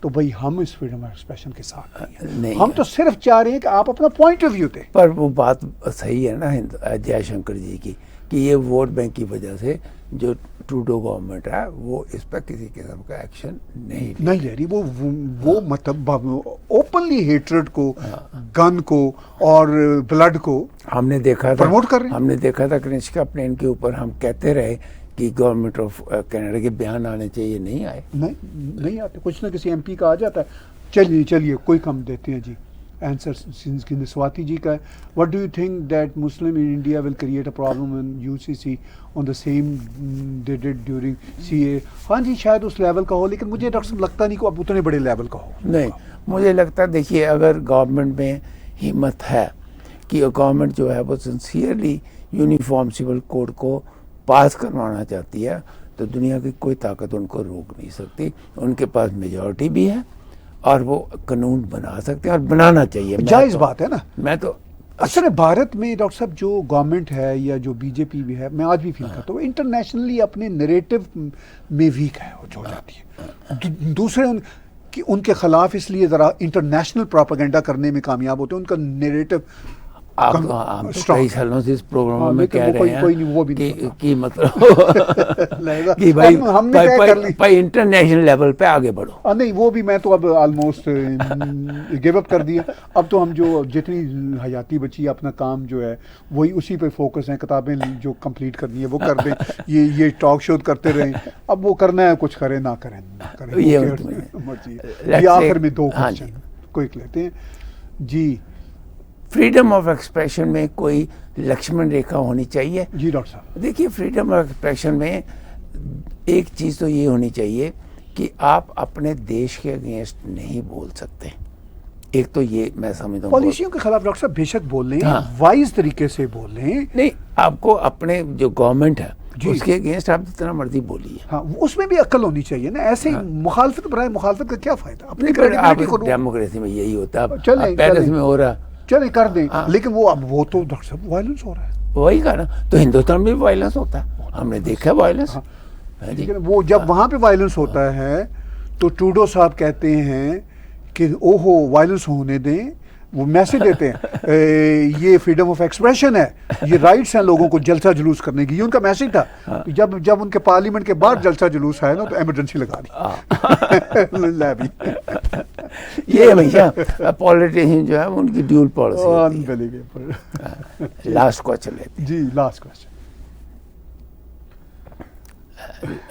تو بھئی ہم اس فریڈم آف ایکسپریشن کے ساتھ نہیں, ہم تو صرف چاہ رہے ہیں کہ آپ اپنا پوائنٹ آف ویو دیں. پر وہ بات صحیح ہے نا جے شنکر جی کی, کہ یہ ووٹ بینک کی وجہ سے جو ٹروڈو گورنمنٹ ہے وہ اس پہ کسی قسم کا ایکشن نہیں لے رہی. وہ مطلب اوپنلی ہیٹرڈ کو, گن کو اور بلڈ کو ہم نے دیکھا تھا, پروموٹ کر رہے ہیں. ہم نے دیکھا تھا کنشکا پلین کے اوپر ہم کہتے رہے کہ گورنمنٹ آف کینیڈا کے بیان آنے چاہیے, نہیں آئے, نہیں آتے, کچھ نہ کسی ایم پی کا آ جاتا ہے. چلیے کوئی کم دیتے ہیں جی. آنسر سواتی جی کا ہے, what do you think that Muslim in India will create a problem in U C C on the same they did during C A. ہاں جی شاید اس لیول کا ہو, لیکن مجھے ڈاکٹر صاحب لگتا نہیں کہ اب اتنے بڑے لیول کا ہو. نہیں مجھے لگتا ہے, دیکھیے اگر گورنمنٹ میں ہمت ہے کہ گورنمنٹ جو ہے وہ سنسیئرلی یونیفارم سول کوڈ کو پاس کروانا چاہتی ہے تو دنیا کی کوئی طاقت ان کو روک نہیں سکتی. ان کے پاس میجورٹی بھی ہے اور وہ قانون بنا سکتے ہیں اور بنانا چاہیے. جائز بات ہے نا. میں تو اصل بھارت میں ڈاکٹر صاحب جو گورنمنٹ ہے یا جو بی جے پی بھی ہے, میں آج بھی فیل کرتا ہوں انٹرنیشنلی اپنے نیریٹو میں ویک ہے, وہ چھوڑ جاتی ہے. دوسرے ان کے خلاف اس لیے ذرا انٹرنیشنل پروپیگنڈا کرنے میں کامیاب ہوتے ہیں, ان کا نیریٹو کئی سالوں سے اس پروگرام میں کہہ رہے ہیں کہ مطلب کہ بھائی انٹرنیشنل لیول پہ آگے بڑھو. نہیں وہ بھی میں تو اب آلموسٹ گیو اپ کر دیا. اب تو ہم جو جتنی حیاتی بچی اپنا کام جو ہے وہی اسی پہ فوکس ہیں, کتابیں جو کمپلیٹ کرنی ہے وہ کر دیں, یہ ٹاک شو کرتے رہیں. اب وہ کرنا ہے, کچھ کریں نہ کریں, یہ آخر میں 2 کوشچن کوئی لیتے ہیں جی. فریڈم آف ایکسپریشن میں کوئی لکشمن ریکھا ہونی چاہیے. جی ڈاکٹر صاحب دیکھیے فریڈم آف ایکسپریشن میں ایک چیز تو یہ ہونی چاہیے کہ آپ اپنے دیش کے اگینسٹ نہیں بول سکتے. ایک تو یہ میں سمجھتا ہوں پالیسیوں کے خلاف ڈاکٹر صاحب بے شک بول لیں, وائز طریقے سے بول لیں. نہیں, آپ کو اپنے جو گورنمنٹ ہے اس کے اگینسٹ آپ جتنا مرضی بولیے. ہاں اس میں بھی عقل ہونی چاہیے نا. ایسے مخالفت برائے مخالفت کا کیا فائدہ؟ اپنے ڈیموکریسی میں یہی ہوتا ہے, پیرس میں ہو رہا, چلیں کر دیں. لیکن وہ تو ڈاکٹر صاحب وائلنس ہو رہا ہے. وہی کہا نا, تو ہندوستان میں بھی وائلنس ہوتا ہے, ہم نے دیکھا وائلنس. وہ جب وہاں پہ وائلنس ہوتا ہے تو ٹروڈو صاحب کہتے ہیں کہ اوہو وائلنس ہونے دیں, وہ میسج دیتے ہیں یہ فریڈم آف ایکسپریشن ہے, یہ رائٹس ہیں لوگوں کو جلسہ جلوس کرنے کی. یہ ان کا میسج تھا. جب ان کے پارلیمنٹ کے بعد جلسہ جلوس ہے نا تو ایمرجنسی لگا دی. یہ ہمیشہ پولیٹیشین جو ہے ان کی ڈیول پالیسی. لاسٹ کوسچن لیتے جی, لاسٹ کوسچن.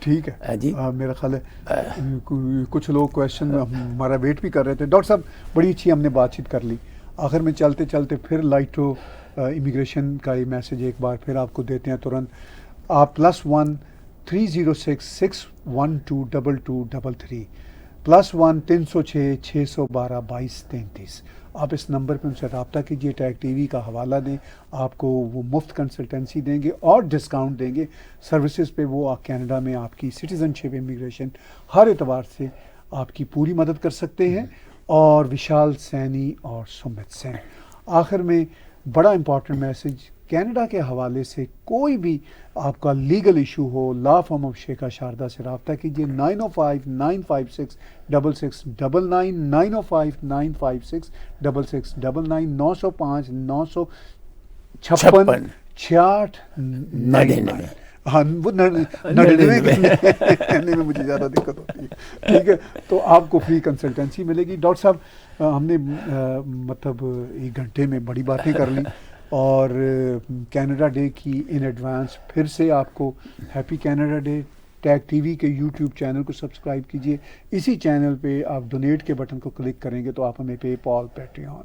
ٹھیک ہے جی میرا خیال ہے کچھ لوگ کویشچن ہمارا ویٹ بھی کر رہے تھے۔ ڈاکٹر صاحب بڑی اچھی ہم نے بات چیت کر لی، آخر میں چلتے چلتے پھر لائٹو امیگریشن کا یہ میسج ایک بار پھر آپ کو دیتے ہیں ترنت۔ آپ +1 306 612 2233 +1 306 612 2233 آپ اس نمبر پہ ان سے رابطہ کیجیے، ٹیگ ٹی وی کا حوالہ دیں، آپ کو وہ مفت کنسلٹنسی دیں گے اور ڈسکاؤنٹ دیں گے سروسز پہ۔ وہ کینیڈا میں آپ کی سٹیزن شپ امیگریشن ہر اعتبار سے آپ کی پوری مدد کر سکتے ہیں۔ اور وشال سینی اور سمت سین، آخر میں بڑا امپورٹنٹ میسج، کینیڈا کے حوالے سے کوئی بھی آپ کا لیگل ایشو ہو، law firm of Shikha Sharda سے رابطہ کیجیے 905 956 6699 905 956 6699 905 956 6699۔ ہاں وہ 99 کہنے میں مجھے زیادہ دقت ہوتی ہے، ٹھیک ہے۔ تو آپ کو فری کنسلٹنسی ملے گی۔ ڈاکٹر صاحب ہم نے مطلب 1 گھنٹے میں بڑی باتیں کر لی، اور کینیڈا ڈے کی ان ایڈوانس پھر سے آپ کو happy Canada day. Tag T V کے یوٹیوب چینل کو سبسکرائب کیجیے، اسی چینل پہ آپ ڈونیٹ کے بٹن کو کلک کریں گے تو آپ ہمیں پے پال، پیٹریون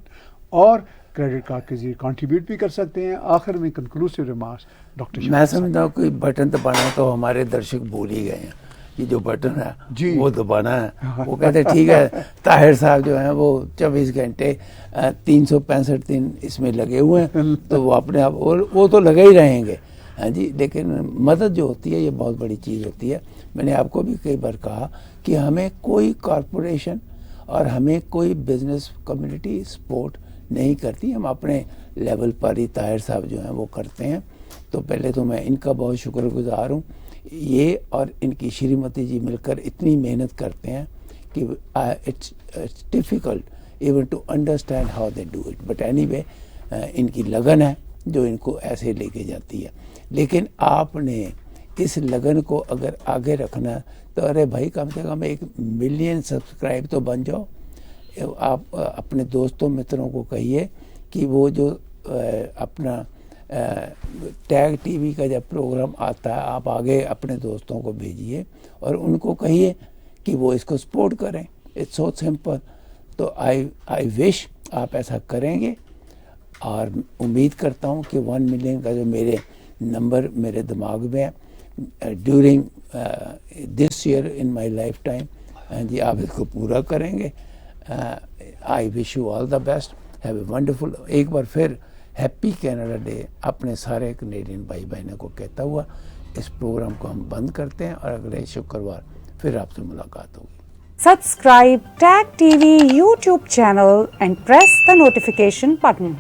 اور کریڈٹ کارڈ کے ذریعے کنٹریبیوٹ بھی کر سکتے ہیں۔ آخر میں کنکلوسیو ریمارکس ڈاکٹر میں سمجھتا ہوں کوئی بٹن دبانا تو ہمارے درشک بھول ہی گئے ہیں، یہ جو بٹن ہے جی وہ دبانا ہے۔ وہ کہتے ہیں ٹھیک ہے طاہر صاحب جو ہیں وہ 24 گھنٹے 365 دن اس میں لگے ہوئے ہیں، تو وہ اپنے آپ وہ تو لگے ہی رہیں گے، ہاں جی۔ لیکن مدد جو ہوتی ہے یہ بہت بڑی چیز ہوتی ہے۔ میں نے آپ کو بھی کئی بار کہا کہ ہمیں کوئی کارپوریشن اور ہمیں کوئی بزنس کمیونٹی سپورٹ نہیں کرتی، ہم اپنے لیول پر ہی طاہر صاحب جو ہیں وہ کرتے ہیں۔ تو پہلے تو میں ان کا بہت شکر گزار ہوں، یہ اور ان کی شریمتی جی مل کر اتنی محنت کرتے ہیں کہ it's difficult even to understand how they do it, but anyway ان کی لگن ہے جو ان کو ایسے لے کے جاتی ہے۔ لیکن آپ نے اس لگن کو اگر آگے رکھنا تو ارے بھائی کم سے کم 1 ملین سبسکرائب تو بن جاؤ۔ آپ اپنے دوستوں متروں کو کہیے کہ وہ جو اپنا ٹیگ ٹی وی کا جب پروگرام آتا ہے آپ آگے اپنے دوستوں کو بھیجیے اور ان کو کہیے کہ وہ اس کو سپورٹ کریں۔ It's so simple. تو آئی وش آپ ایسا کریں گے، اور امید کرتا ہوں کہ 1 ملین کا جو میرے نمبر میرے دماغ میں ہے during this year in my life time, جی آپ اس کو پورا کریں گے۔ I wish you all the best, have a wonderful. ایک بار پھر ہیپی کینیڈا ڈے اپنے سارے کینیڈین بھائی بہنوں کو کہتا ہوا اس پروگرام کو ہم بند کرتے ہیں، اور اگلے شکروار پھر آپ سے ملاقات ہوگی۔ Subscribe Tag TV YouTube channel and press the notification button.